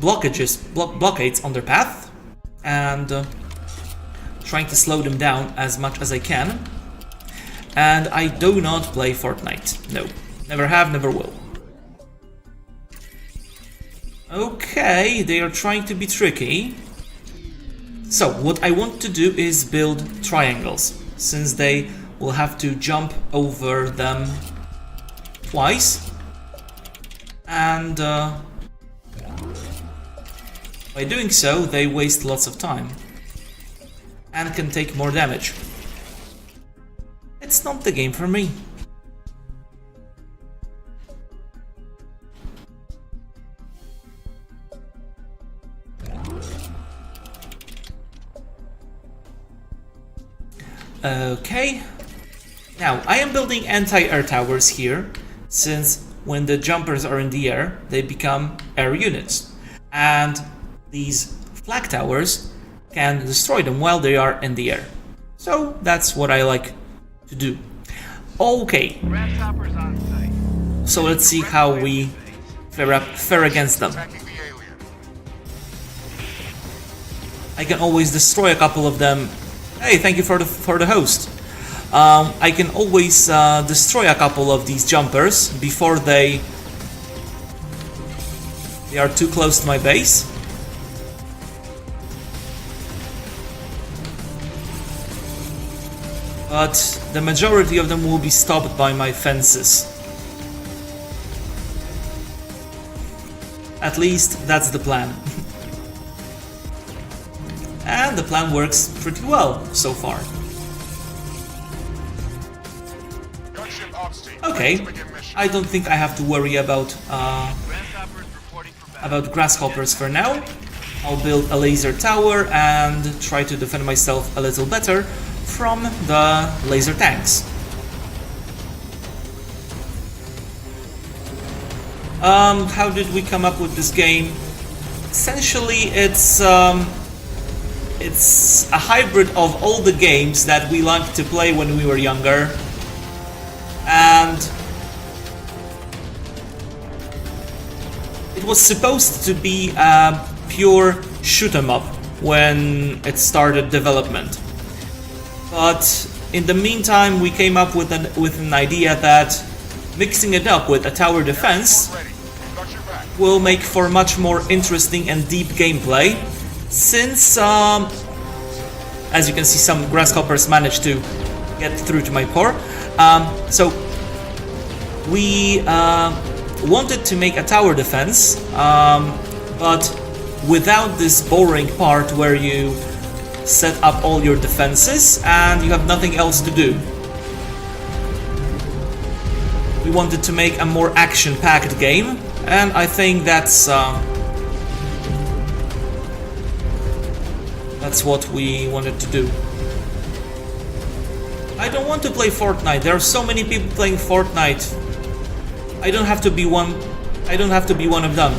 blockades on their path and trying to slow them down as much as I can. And I do not play Fortnite. No, never have, never will. Okay, they are trying to be tricky. So, what I want to do is build triangles, since they will have to jump over them twice. And by doing so, they waste lots of time and can take more damage. It's not the game for me. Okay, now I am building anti-air towers here, since when the jumpers are in the air, they become air units, and these flak towers can destroy them while they are in the air. So that's what I like to do. Okay, Grasshoppers on site. so let's see how we fare against them. Attacking the alien. I can always destroy a couple of them. Hey, thank you for the host. I can always destroy a couple of these jumpers before they are too close to my base. But the majority of them will be stopped by my fences. At least that's the plan. and the plan works pretty well so far. Gunship ops team. Okay, Let's begin mission. I don't think I have to worry about Grasshoppers reporting for battle. grasshoppers for now. I'll build a laser tower and try to defend myself a little better from the laser tanks. How did we come up with this game? Essentially, it's a hybrid of all the games that we liked to play when we were younger, and it was supposed to be a pure shoot 'em up when it started development. But in the meantime, we came up with an idea that mixing it up with a tower defense Ready. Got your back. will make for much more interesting and deep gameplay, since, as you can see, some grasshoppers managed to get through to my core. So we wanted to make a tower defense, but without this boring part where you set up all your defenses and you have nothing else to do. We wanted to make a more action-packed game, and I think that's what we wanted to do. I don't want to play Fortnite. There are so many people playing Fortnite. I don't have to be one. I don't have to be one of them.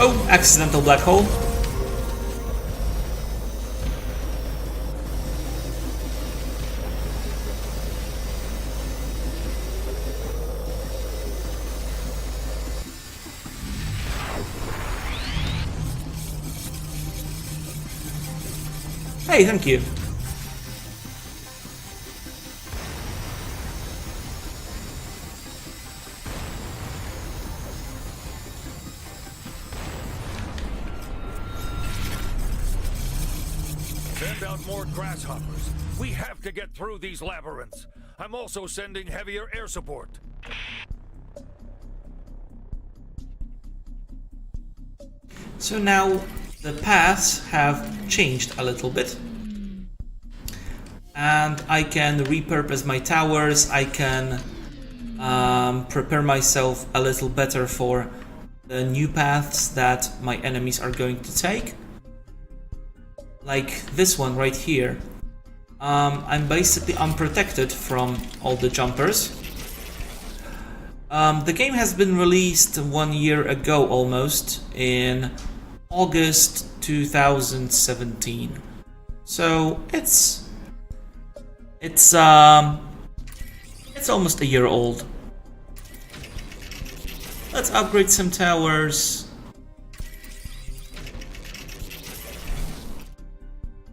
Oh, accidental black hole. Hey, thank you. Send out more grasshoppers. We have to get through these labyrinths. I'm also sending heavier air support. So now the paths have changed a little bit, and I can repurpose my towers. I can prepare myself a little better for the new paths that my enemies are going to take, like this one right here. I'm basically unprotected from all the jumpers. The game has been released 1 year ago almost, in August 2017. So it's almost a year old. Let's upgrade some towers.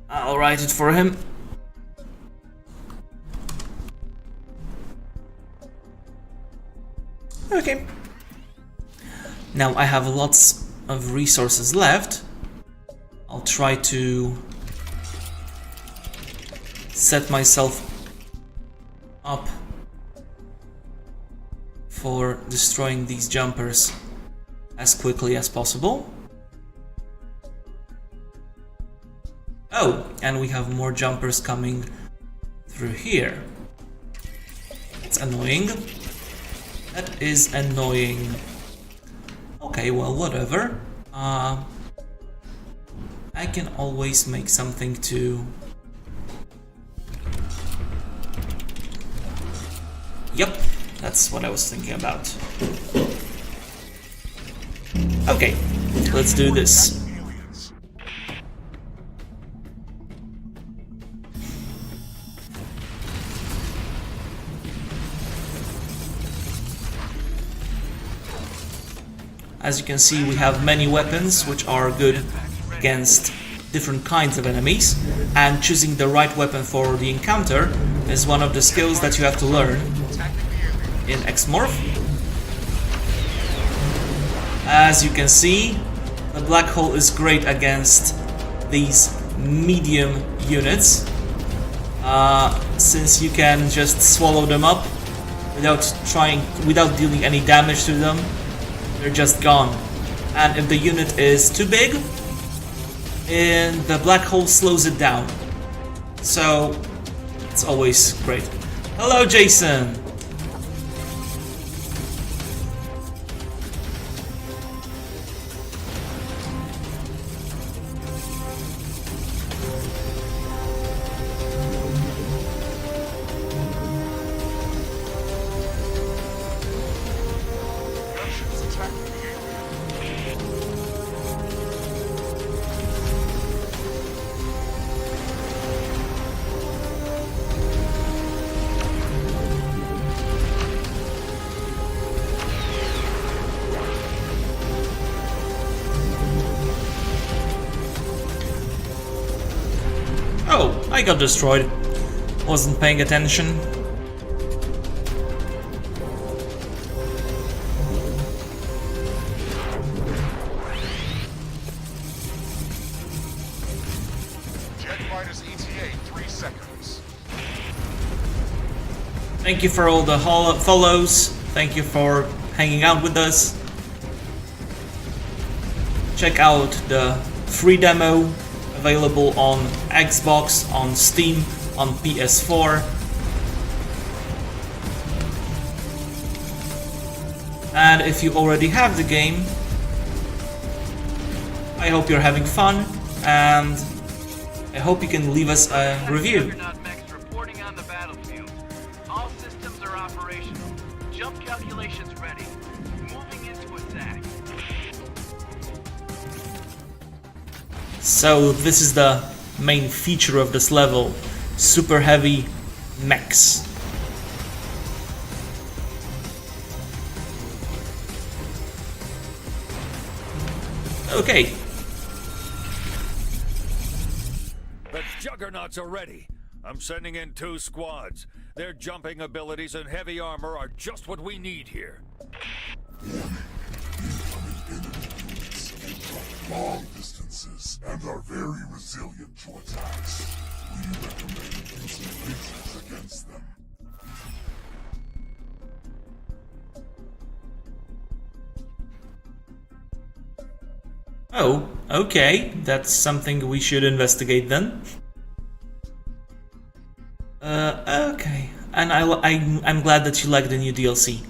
I'll write it for him. Okay. Now I have lots of resources left. I'll try to set myself up for destroying these jumpers as quickly as possible. Oh, and we have more jumpers coming through here. That's annoying. That is annoying. Okay, well, whatever. I can always make something to... Yep, that's what I was thinking about. Okay, let's do this. Aliens. As you can see, we have many weapons which are good against different kinds of enemies, and choosing the right weapon for the encounter is one of the skills that you have to learn in X-Morph. As you can see, the black hole is great against these medium units, since you can just swallow them up without dealing any damage to them. They're just gone. And if the unit is too big, the black hole slows it down. So it's always great. Hello, Jason. Gunships attacking the area. Oh, I got destroyed. Wasn't paying attention. Jet minus ETA 3 seconds. Thank you for all the follows. Thank you for hanging out with us. Check out the free demo available on Xbox, on Steam, on PS4. And if you already have the game, I hope you're having fun, and I hope you can leave us a review. Juggernaut mechs reporting on the battlefield. All systems are operational. Jump calculations ready. Moving into attack. So this is the main feature of this level, super heavy mechs. Okay, The Juggernauts are ready. I'm sending in 2 squads. Their jumping abilities and heavy armor are just what we need here. Long distances and are very resilient to attacks. We recommend using lasers against them. oh, okay, that's something we should investigate then. Okay, and I'm glad that you like the new DLC.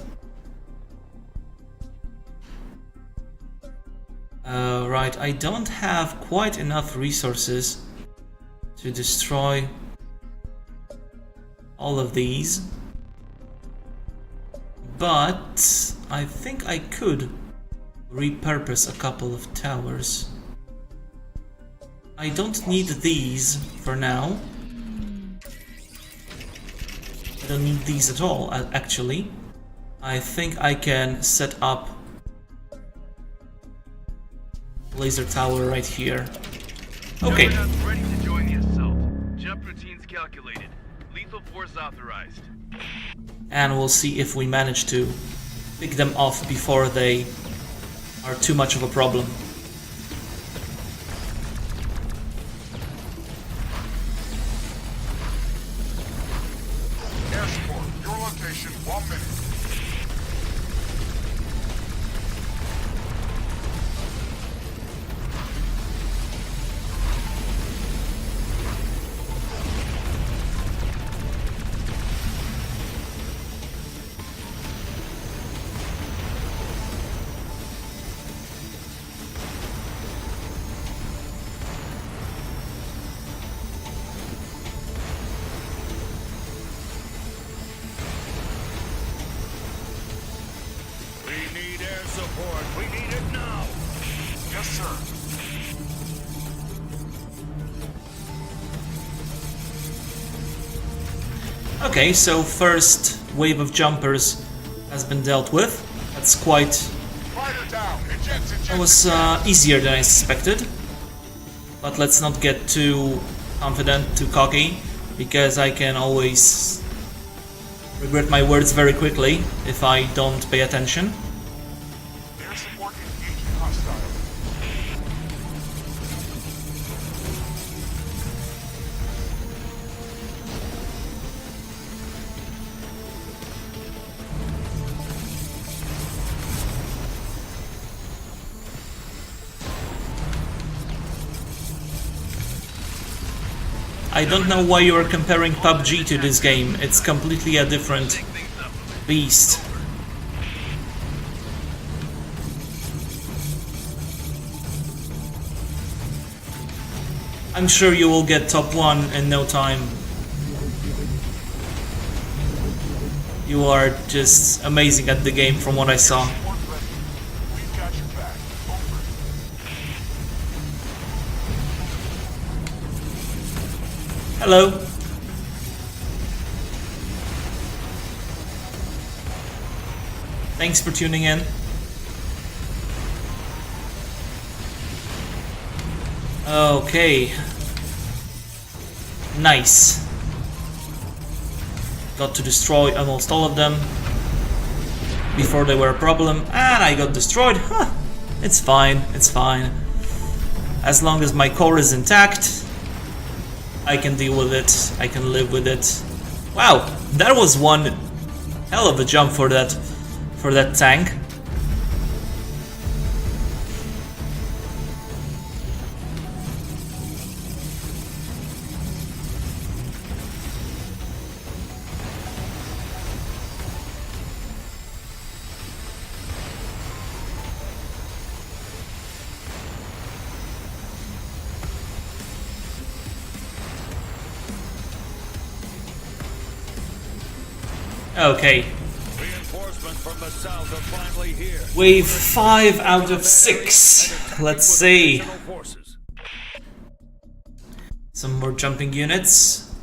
Right, I don't have quite enough resources to destroy all of these, but I think I could repurpose a couple of towers. I don't need these for now. I don't need these at all, actually. I think I can set up laser tower right here. Okay. Juggernauts ready to join the assault. Jump routines calculated. Lethal force authorized. And we'll see if we manage to pick them off before they are too much of a problem. Air support, your location, 1 minute. We need air support. We need it now. Yes, sir. Okay, so first wave of jumpers has been dealt with. That's quite... Fighter down. Eject, eject. That was easier than I suspected. But let's not get too confident, too cocky, because I can always regret my words very quickly if I don't pay attention. Air support engaging hostile. I don't know why you are comparing PUBG to this game. It's completely a different beast. I'm sure you will get top 1 in no time. You are just amazing at the game from what I saw. We've got your back. Over. Hello. Thanks for tuning in. Okay. Nice. Got to destroy almost all of them before they were a problem, and I got destroyed. Huh. It's fine, it's fine. As long as my core is intact, I can deal with it, I can live with it. Wow, that was one hell of a jump for that tank. Okay. Reinforcements from the south are finally here. Wave 5 out of 6. Let's see. Forces. Some more jumping units.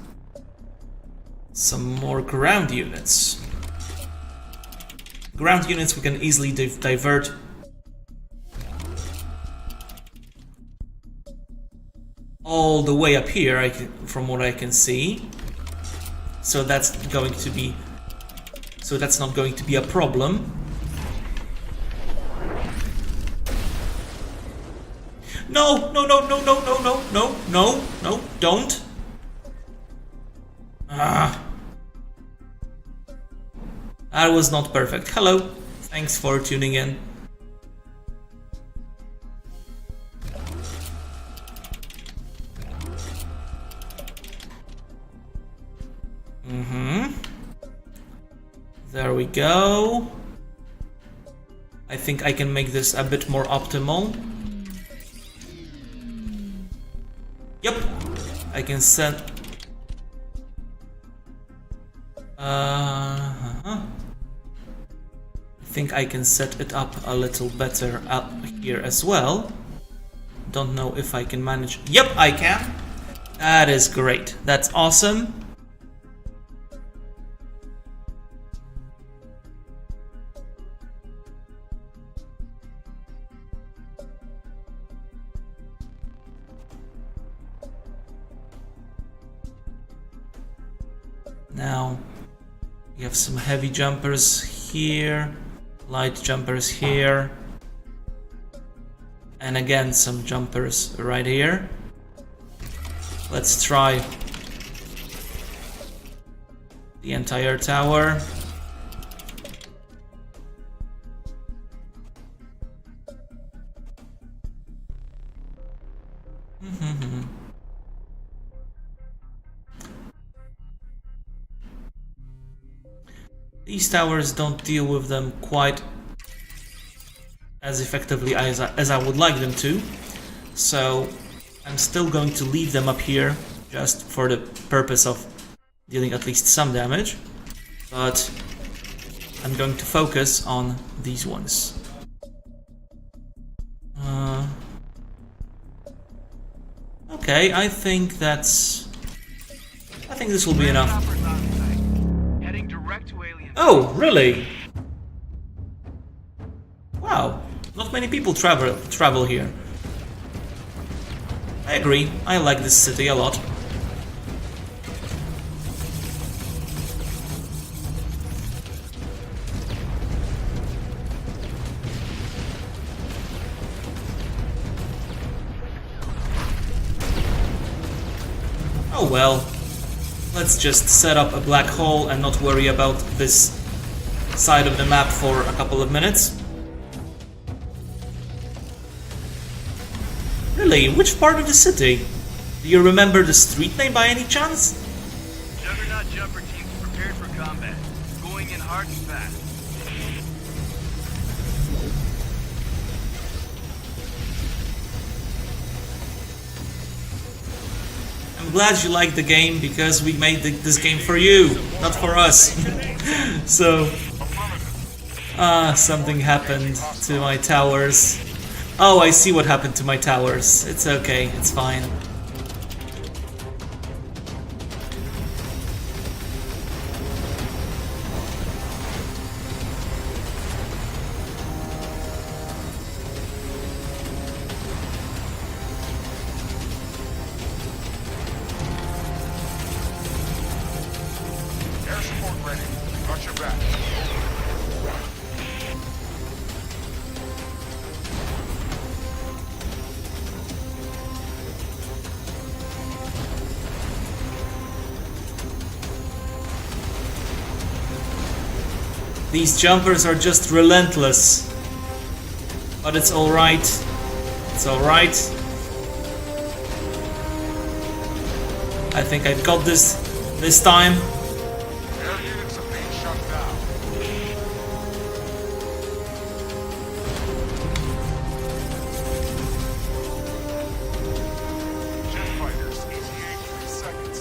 Some more ground units. Ground units we can easily divert. All the way up here, from what I can see. So that's going to be... So that's not going to be a problem. No, no, no, no, no, no, no, no, no, no, don't. Ah. That was not perfect. Hello. Thanks for tuning in. There we go. I think I can make this a bit more optimal. Yep, I can set... I think I can set it up a little better up here as well. Don't know if I can manage... Yep, I can. That is great. That's awesome. Now, we have some heavy jumpers here, light jumpers here, and again some jumpers right here. Let's try the entire tower. These towers don't deal with them quite as effectively as I would like them to, so I'm still going to leave them up here just for the purpose of dealing at least some damage, but I'm going to focus on these ones. Okay, I think this will be enough. Heading direct to alien. Oh, really? Wow, not many people travel here. I agree, I like this city a lot. Oh well, let's just set up a black hole and not worry about this side of the map for a couple of minutes. Really? Which part of the city? Do you remember the street name by any chance? Juggernaut jumper teams prepared for combat. Going in hard and fast. I'm glad you like the game because we made this game for you, not for us. So, something happened to my towers. Oh, I see what happened to my towers. It's okay, it's fine. Air support ready. Got your back. These jumpers are just relentless. But it's alright. It's alright. I think I've got this time. Air units are being shut down. Jet fighters, ETA 3 seconds.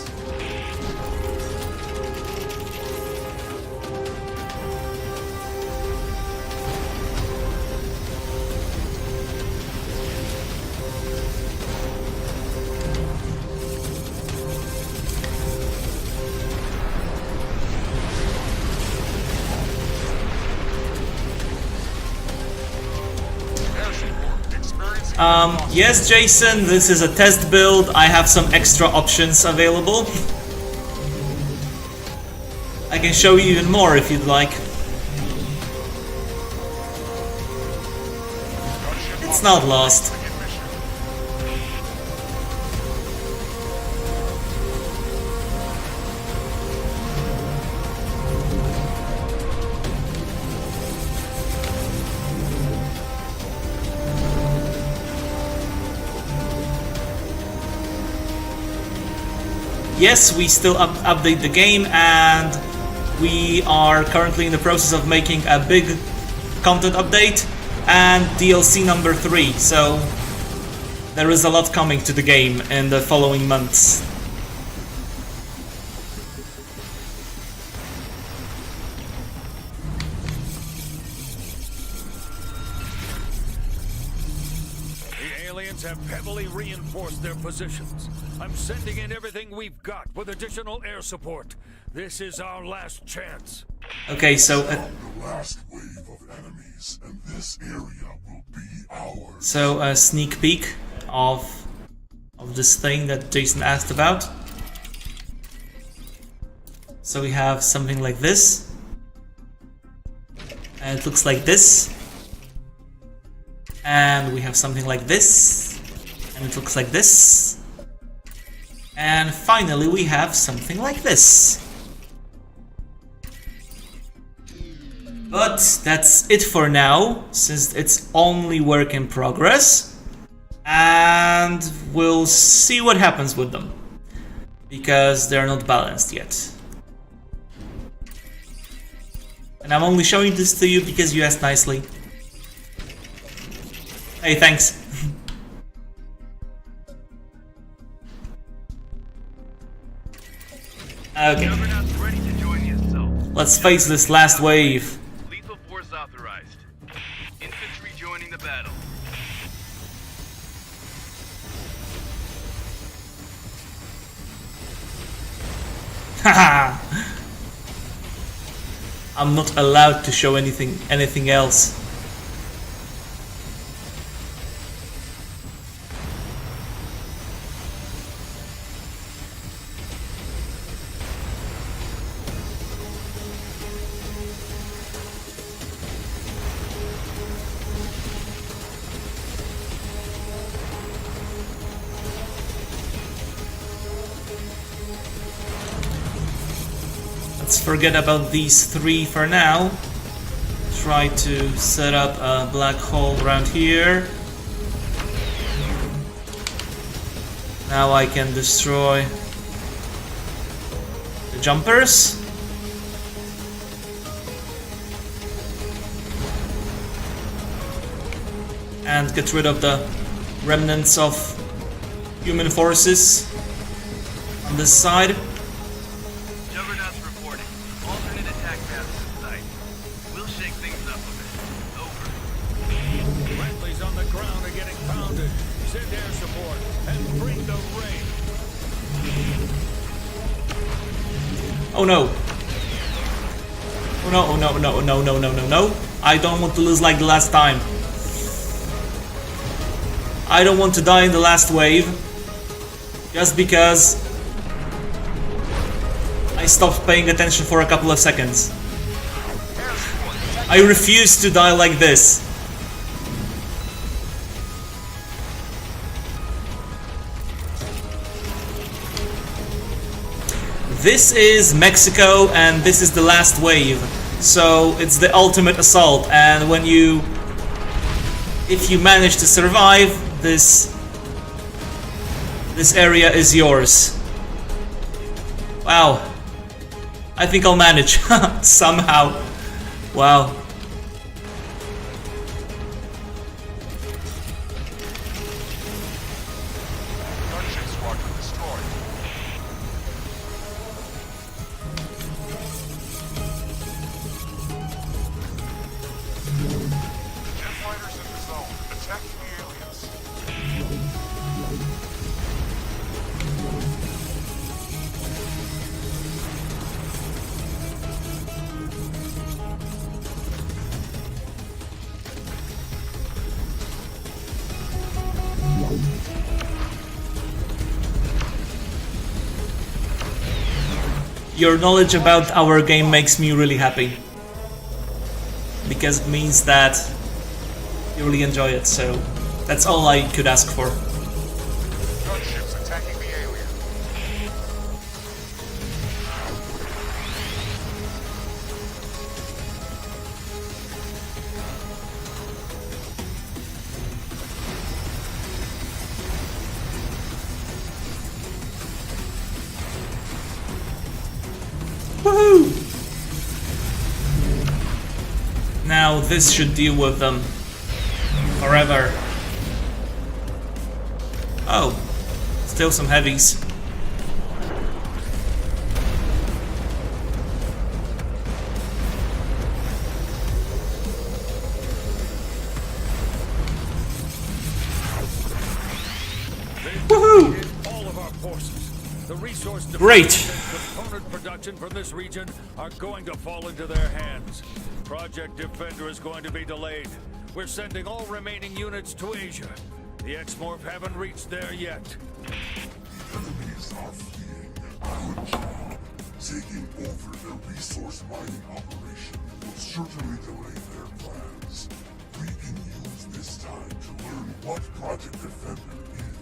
Air support, experiencing Yes, Jason, this is a test build. I have some extra options available. I can show you even more if you'd like. It's not lost. Yes, we still update the game, and we are currently in the process of making a big content update and DLC number 3, so there is a lot coming to the game in the following months. The aliens have heavily reinforced their positions. I'm sending in everything we've got with additional air support. This is our last chance. Okay, so The last wave of enemies, and this area will be ours. so a sneak peek of this thing that Jason asked about. So we have something like this, and it looks like this, and we have something like this, and it looks like this, and finally we have something like this. But that's it for now, since it's only work in progress, and we'll see what happens with them, because they're not balanced yet. And I'm only showing this to you because you asked nicely. Hey, thanks. Okay, Juggernaut's ready to join the assault. let's face this last wave. Lethal force authorized. Infantry joining the battle. Haha. I'm not allowed to show anything else. Let's forget about these 3 for now. Try to set up a black hole around here. Now I can destroy the jumpers. And get rid of the remnants of human forces on this side. Juggernaut's reporting. Alternate attack paths in sight. We'll shake things up a bit. Over. Friendlies on the ground are getting pounded. Send air support and bring the rain. Oh no. Oh no, oh no, no, no, no, no, no, no. I don't want to lose like the last time. I don't want to die in the last wave. Just because I stopped paying attention for a couple of seconds. I refuse to die like this. This is Mexico and this is the last wave. So it's the ultimate assault, and when you... if you manage to survive, this area is yours. Wow. I think I'll manage somehow. Wow. Gunship squadron destroyed. Jet fighters in the zone. Attack the aliens. Your knowledge about our game makes me really happy. Because it means that you really enjoy it, so that's all I could ask for. Gunships attacking the alien. Woohoo! Now this should deal with them forever. Oh, still some heavies. Woohoo! All of our forces. The resource Great. development and component production from this region are going to fall into their hands. Project Defender is going to be delayed. We're sending all remaining units to Asia. The X-Morph haven't reached there yet. Enemies are fleeing. Good job. Taking over their resource mining operation will certainly delay their plans. We can use this time to learn what Project Defender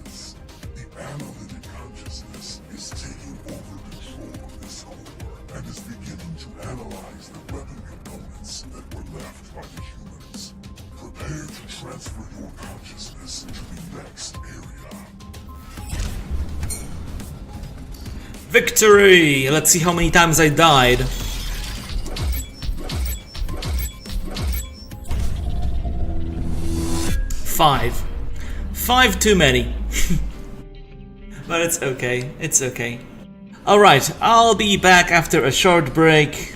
is. The analytic consciousness is taking over control of this core and is beginning to analyze the weapon components that were left by the humans. Prepare to transfer your consciousness to the next area. Victory! Let's see how many times I died. 5. 5 too many. But it's okay, it's okay. Alright, I'll be back after a short break.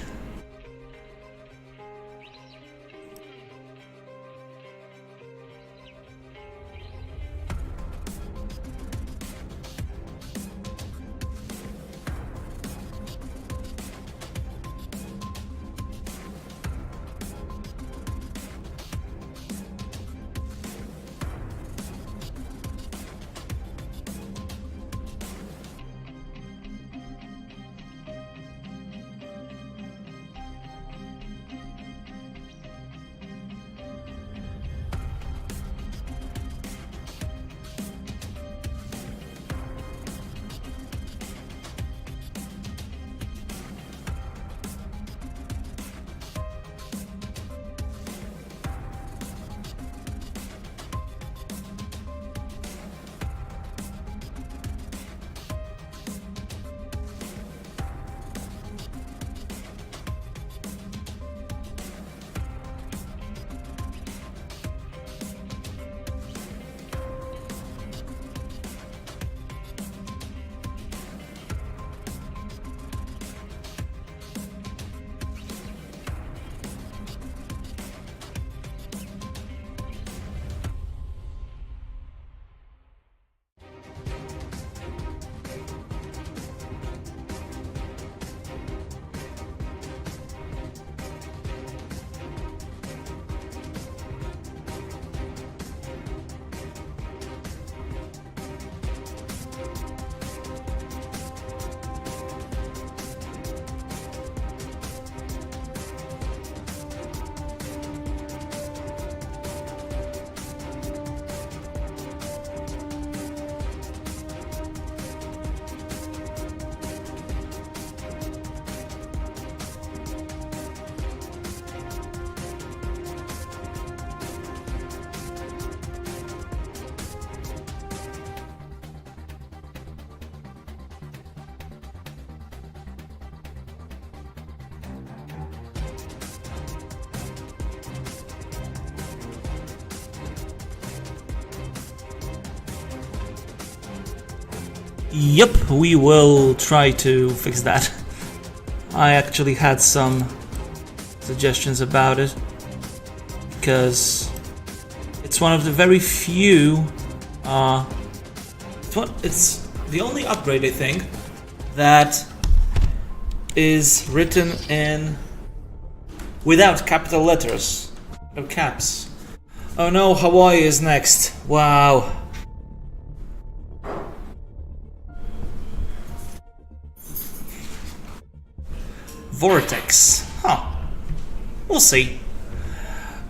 Yep, we will try to fix that. I actually had some suggestions about it, because it's one of the very few, it's the only upgrade, I think, that is written in without capital letters, no caps. Oh no, Hawaii is next. Wow. Vortex. Huh. We'll see.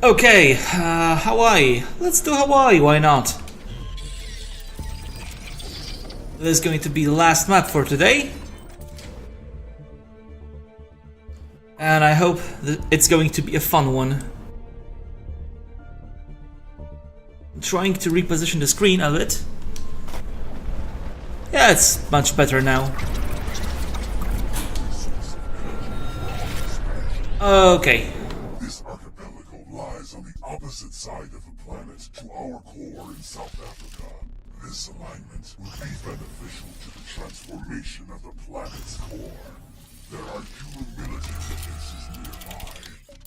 Okay, Hawaii. Let's do Hawaii, why not? This is going to be the last map for today. And I hope that it's going to be a fun one. I'm trying to reposition the screen a bit. Yeah, it's much better now. Okay. This archipelago lies on the opposite side of the planet to our core in South Africa. This alignment will be beneficial to the transformation of the planet's core. There are human military bases nearby,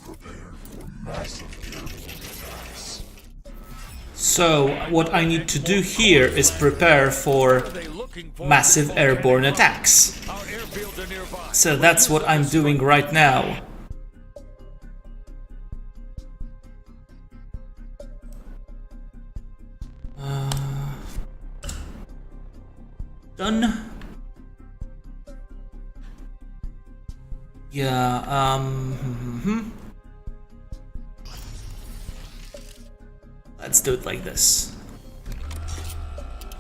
prepared for massive airborne attacks. So, what I need to do here is prepare for massive airborne attacks. So that's what I'm doing right now. Done. Yeah, let's do it like this.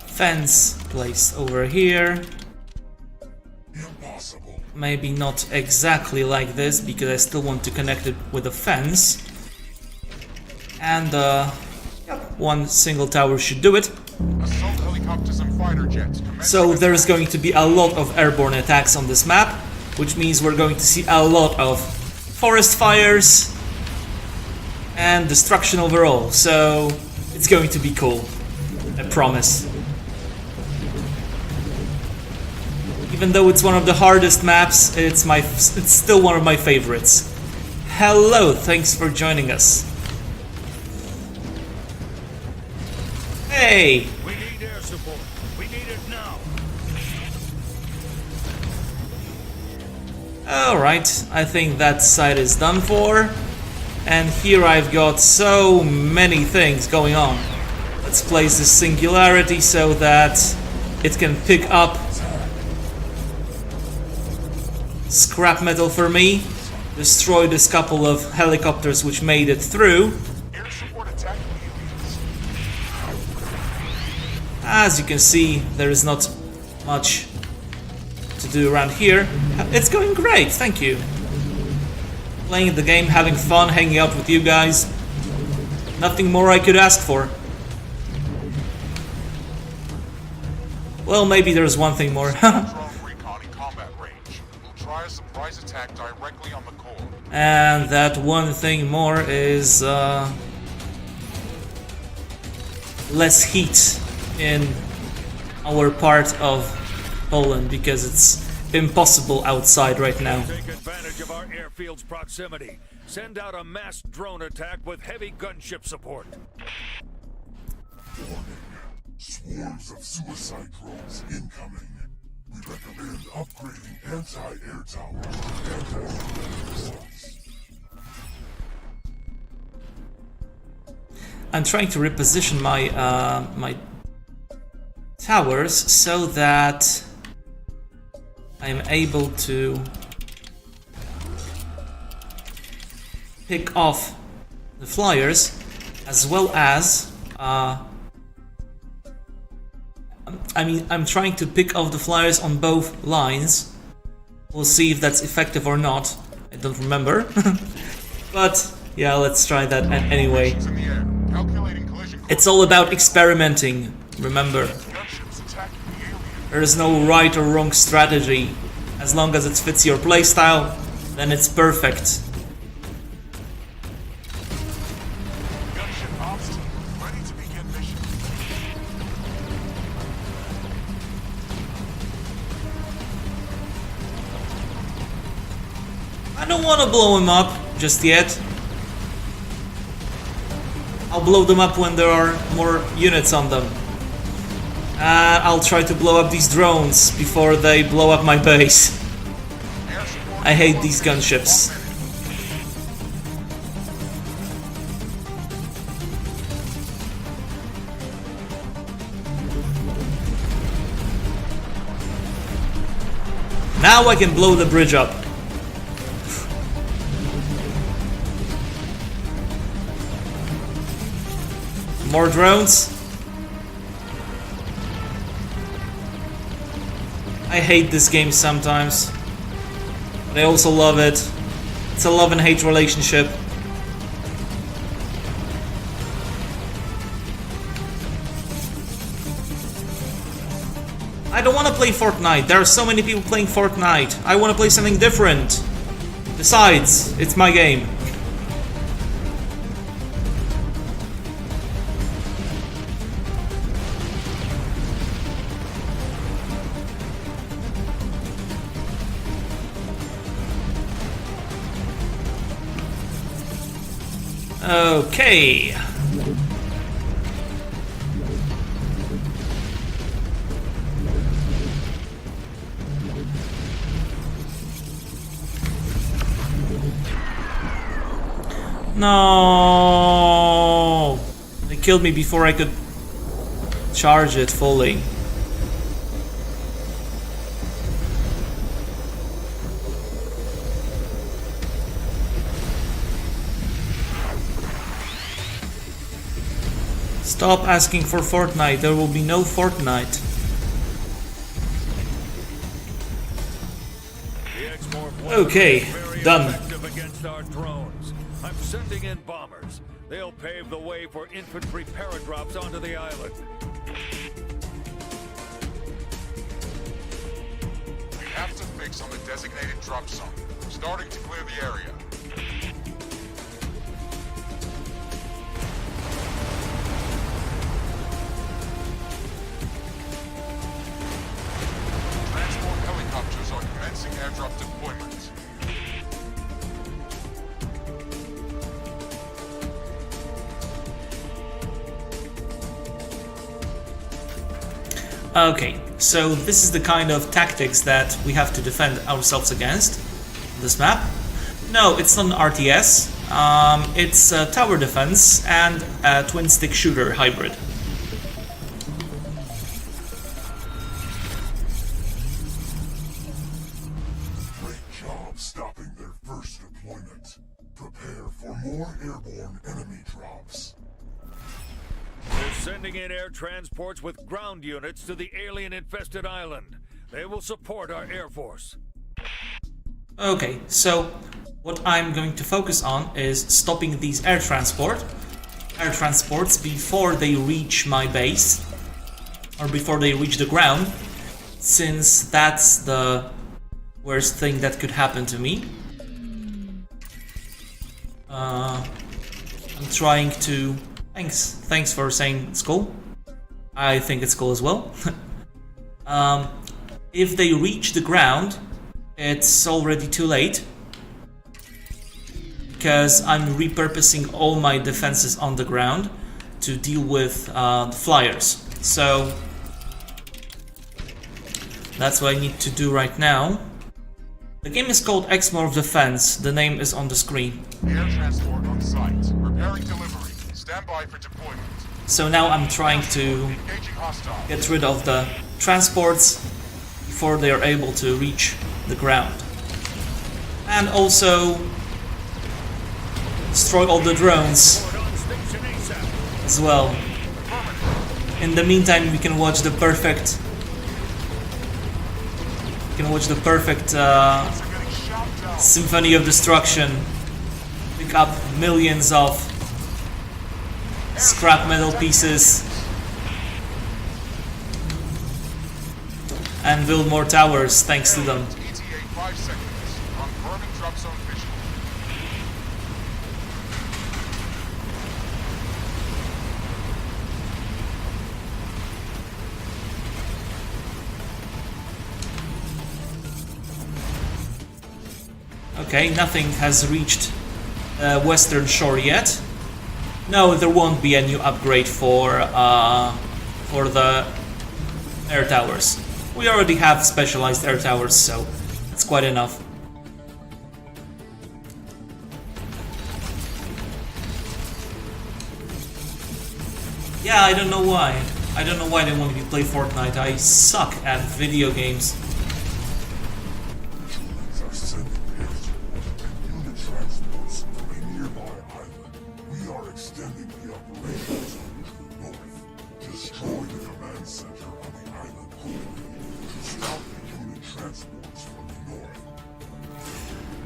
Fence placed over here. Impossible. Maybe not exactly like this, because I still want to connect it with a fence. And one single tower should do it. Assault helicopters and fighter jets. So there's going to be a lot of airborne attacks on this map, which means we're going to see a lot of forest fires and destruction overall. So it's going to be cool, I promise. Even though it's one of the hardest maps, it's still one of my favorites. Hello, thanks for joining us. Hey! We need air support. We need it now. Alright, I think that side is done for. And here I've got so many things going on. Let's place this singularity so that it can pick up scrap metal for me. Destroy this couple of helicopters which made it through. Air support attack aliens. As you can see, there is not much to do around here. It's going great, thank you. Playing the game, having fun, hanging out with you guys. Nothing more I could ask for. Well, maybe there's one thing more. Drone recon in combat range. We'll try a surprise attack directly on the core. And that one thing more is less heat in our part of Poland, because it's impossible outside right now. Take advantage of our airfield's proximity. Send out a mass drone attack with heavy gunship support. Warning. Swarms of suicide drones incoming. We recommend upgrading anti-air towers to anti-air missiles. I'm trying to reposition my my towers so that I'm able to pick off the flyers, as well as I'm trying to pick off the flyers on both lines. We'll see if that's effective or not. I don't remember. But yeah, let's try that anyway. In the air. Calculating collision course. It's all about experimenting, remember. Gunships attacking the alien. There is no right or wrong strategy. As long as it fits your playstyle, then it's perfect. Gunship ops team, ready to begin mission. I don't want to blow him up just yet. I'll blow them up when there are more units on them. I'll try to blow up these drones before they blow up my base. I hate these gunships. Now I can blow the bridge up. More drones. I hate this game sometimes, but I also love it. It's a love and hate relationship. I don't want to play Fortnite. There are so many people playing Fortnite. I want to play something different. Besides, it's my game. Okay. No, they killed me before I could charge it fully. Stop asking for Fortnite. There will be no Fortnite. The X-Morph Okay, very done. effective against our drones. I'm sending in bombers. They'll pave the way for infantry paradrops onto the island. We have to fix on the designated drop zone. Starting to clear the area. Transport helicopters are commencing airdrop deployment. Okay, so this is the kind of tactics that we have to defend ourselves against. This map. No, it's not an RTS. It's a tower defense and a twin stick shooter hybrid. Great job stopping their first deployment. Prepare for more airborne enemy drops. We're sending in air transports with ground units to the alien-infested island. They will support our air force. Okay, so what I'm going to focus on is stopping these air transports before they reach my base, or before they reach the ground, since that's the worst thing that could happen to me. I'm trying to... Thanks for saying it's cool. I think it's cool as well. If they reach the ground, it's already too late, because I'm repurposing all my defenses on the ground to deal with the flyers. So that's what I need to do right now. The game is called X-Morph Defense. The name is on the screen. Air transport on site. Preparing delivery. Stand by for deployment. So now I'm trying to Engaging hostile. get rid of the transports before they are able to reach the ground. And also destroy all the drones as well. In the meantime, we can watch the perfect symphony of destruction. Pick up millions of scrap metal pieces and build more towers thanks to them. ETA 5 seconds. Confirming drop zone visual. Okay, nothing has reached Western Shore yet. No, there won't be a new upgrade for the air towers. We already have specialized air towers, so it's quite enough. Yeah, I don't know why. I don't know why they want me to play Fortnite. I suck at video games. Humans are sending air support and unit transports from a nearby island. We are extending the operation zone to the north. Destroy the command center on the island quickly to stop the unit transports from the north.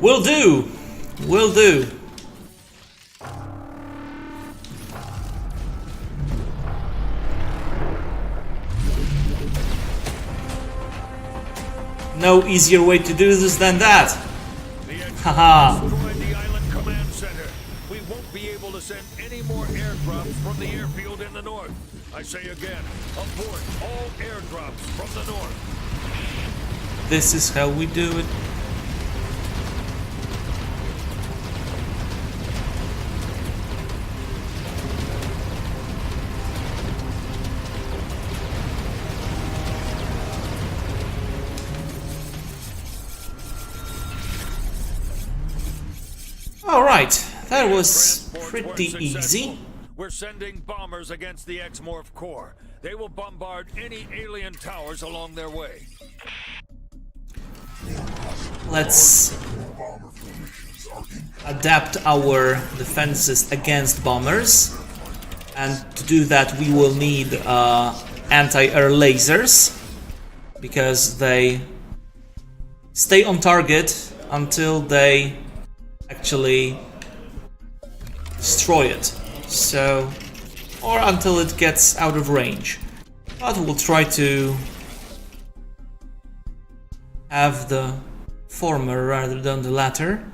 Will do! Will do. No easier way to do this than that. Haha. Destroy the island command center. We won't be able to send any more airdrops from the airfield in the north. I say again, abort all airdrops from the north. This is how we do it. Alright, that was pretty easy. We're sending bombers against the X-Morph core. They will bombard any alien towers along their way. Let's adapt our defenses against bombers. And to do that we will need anti-air lasers, because they stay on target until they actually destroy it. So, or until it gets out of range. But we'll try to have the former rather than the latter.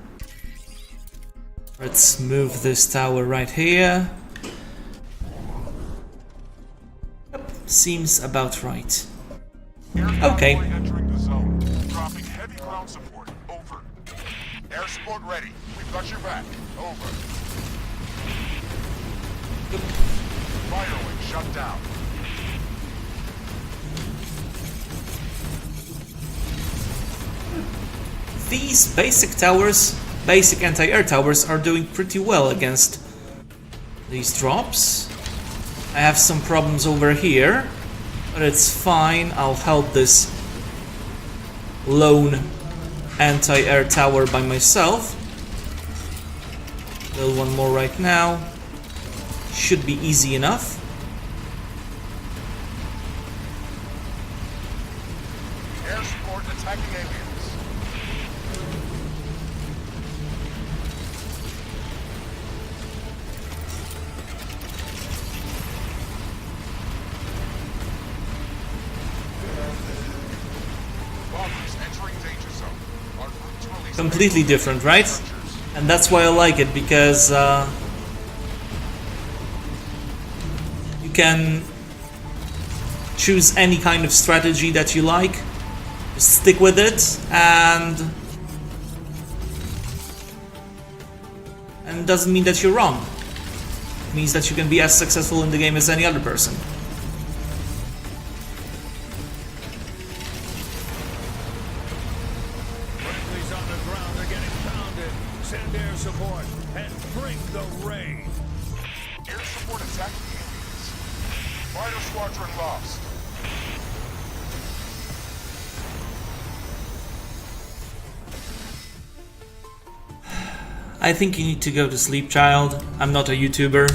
Let's move this tower right here. Yep, seems about right. Okay. Entering the zone. Dropping heavy ground support. Over. Air support ready. We've got your back. Over. Fire wing shut down. These basic towers, basic anti-air towers, are doing pretty well against these drops. I have some problems over here, but it's fine. I'll help this lone anti-air tower by myself. Build one more right now. Should be easy enough. Air support attacking aliens. Bombers entering danger zone. En route to release Completely different, right? And that's why I like it, because you can choose any kind of strategy that you like, just stick with it, and it doesn't mean that you're wrong. It means that you can be as successful in the game as any other person. Friendlies on the ground are getting pounded. Send air support and bring the rain. air support attacking aliens. Fighter squadron lost. I think you need to go to sleep, child. I'm not a YouTuber.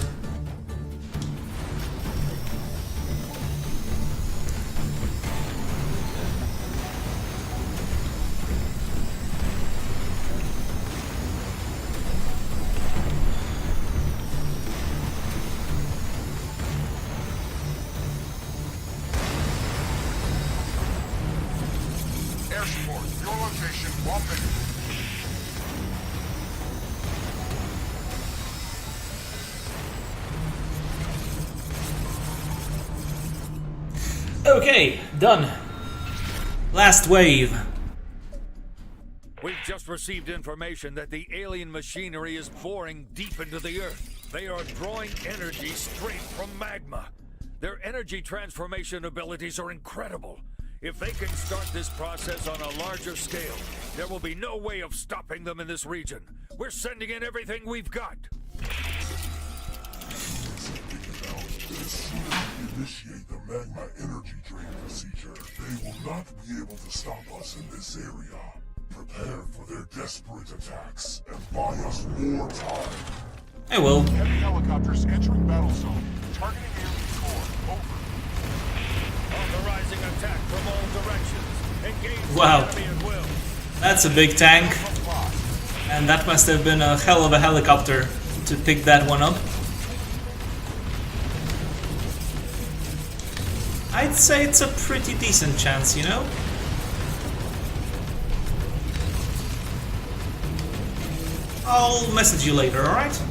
Air support, your location, 1 minute. Okay, done. Last wave. We've just received information that the alien machinery is boring deep into the Earth. They are drawing energy straight from magma. Their energy transformation abilities are incredible. If they can start this process on a larger scale, there will be no way of stopping them in this region. We're sending in everything we've got. Initiate the magma energy drain procedure. They will not be able to stop us in this area. Prepare for their desperate attacks and buy us more time. I will. Heavy helicopters entering battle zone. Targeting alien core. Over. Authorizing attack from all directions. Engage Wow. the enemy at will. That's a big tank. And that must have been a hell of a helicopter to pick that one up. I'd say it's a pretty decent chance, you know? I'll message you later, alright?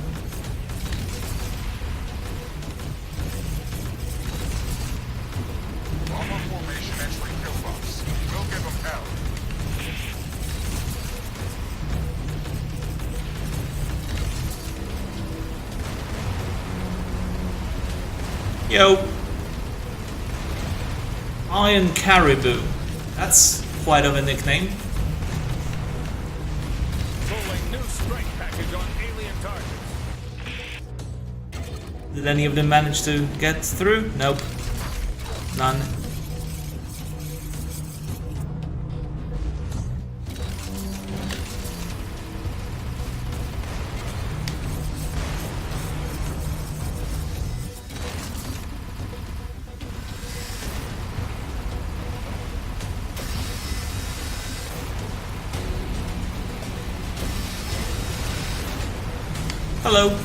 Bomber formation entering pillbox. We'll give them hell. Yo. Iron Caribou. That's quite of a nickname. Rolling new strength package on alien targets. Did any of them manage to get through? Nope. None. Hello.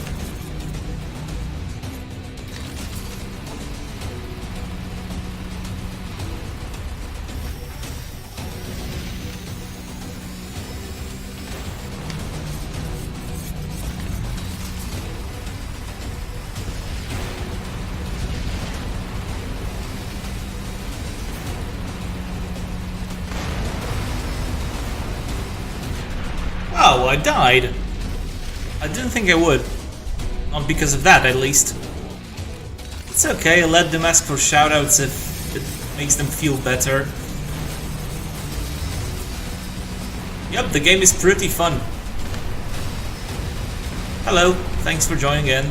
Oh, I died. I didn't think I would. Not because of that, at least. It's okay, I'll let them ask for shoutouts if it makes them feel better. Yep, the game is pretty fun. Hello, thanks for joining in.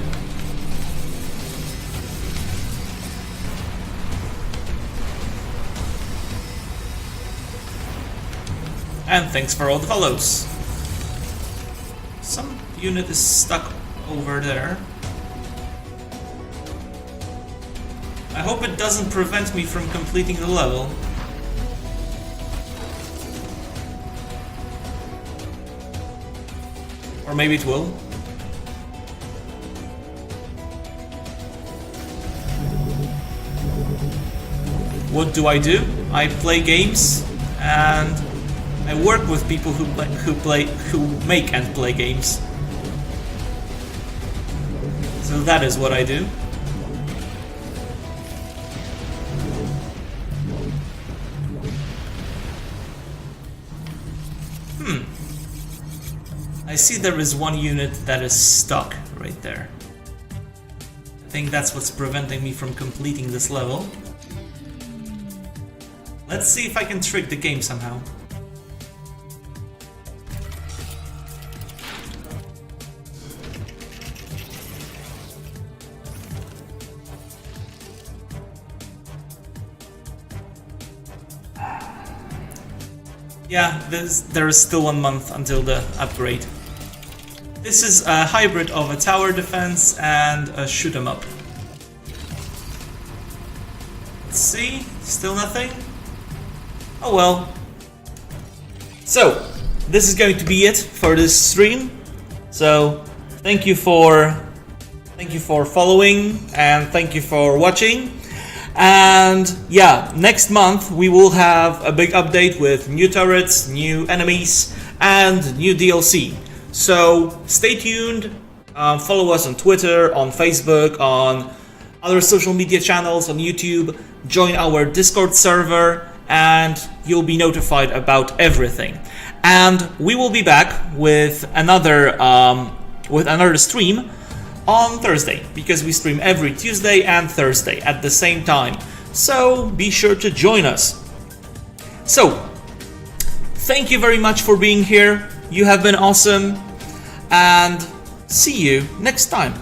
And thanks for all the follows. Some unit is stuck over there. I hope it doesn't prevent me from completing the level. Or maybe it will. What do? I play games and I work with people who make and play games. So that is what I do. I see there is one unit that is stuck right there. I think that's what's preventing me from completing this level. Let's see if I can trick the game somehow. Yeah, there is still 1 month until the upgrade. This is a hybrid of a tower defense and a shoot 'em up. Let's see, still nothing? Oh well. So, this is going to be it for this stream. So, thank you for following and thank you for watching. And yeah, next month we will have a big update with new turrets, new enemies, and new DLC. So stay tuned, follow us on Twitter, on Facebook, on other social media channels, on YouTube, join our Discord server, and you'll be notified about everything. and we will be back with another stream on Thursday, because we stream every Tuesday and Thursday at the same time. So be sure to join us. So, thank you very much for being here. You have been awesome, and see you next time.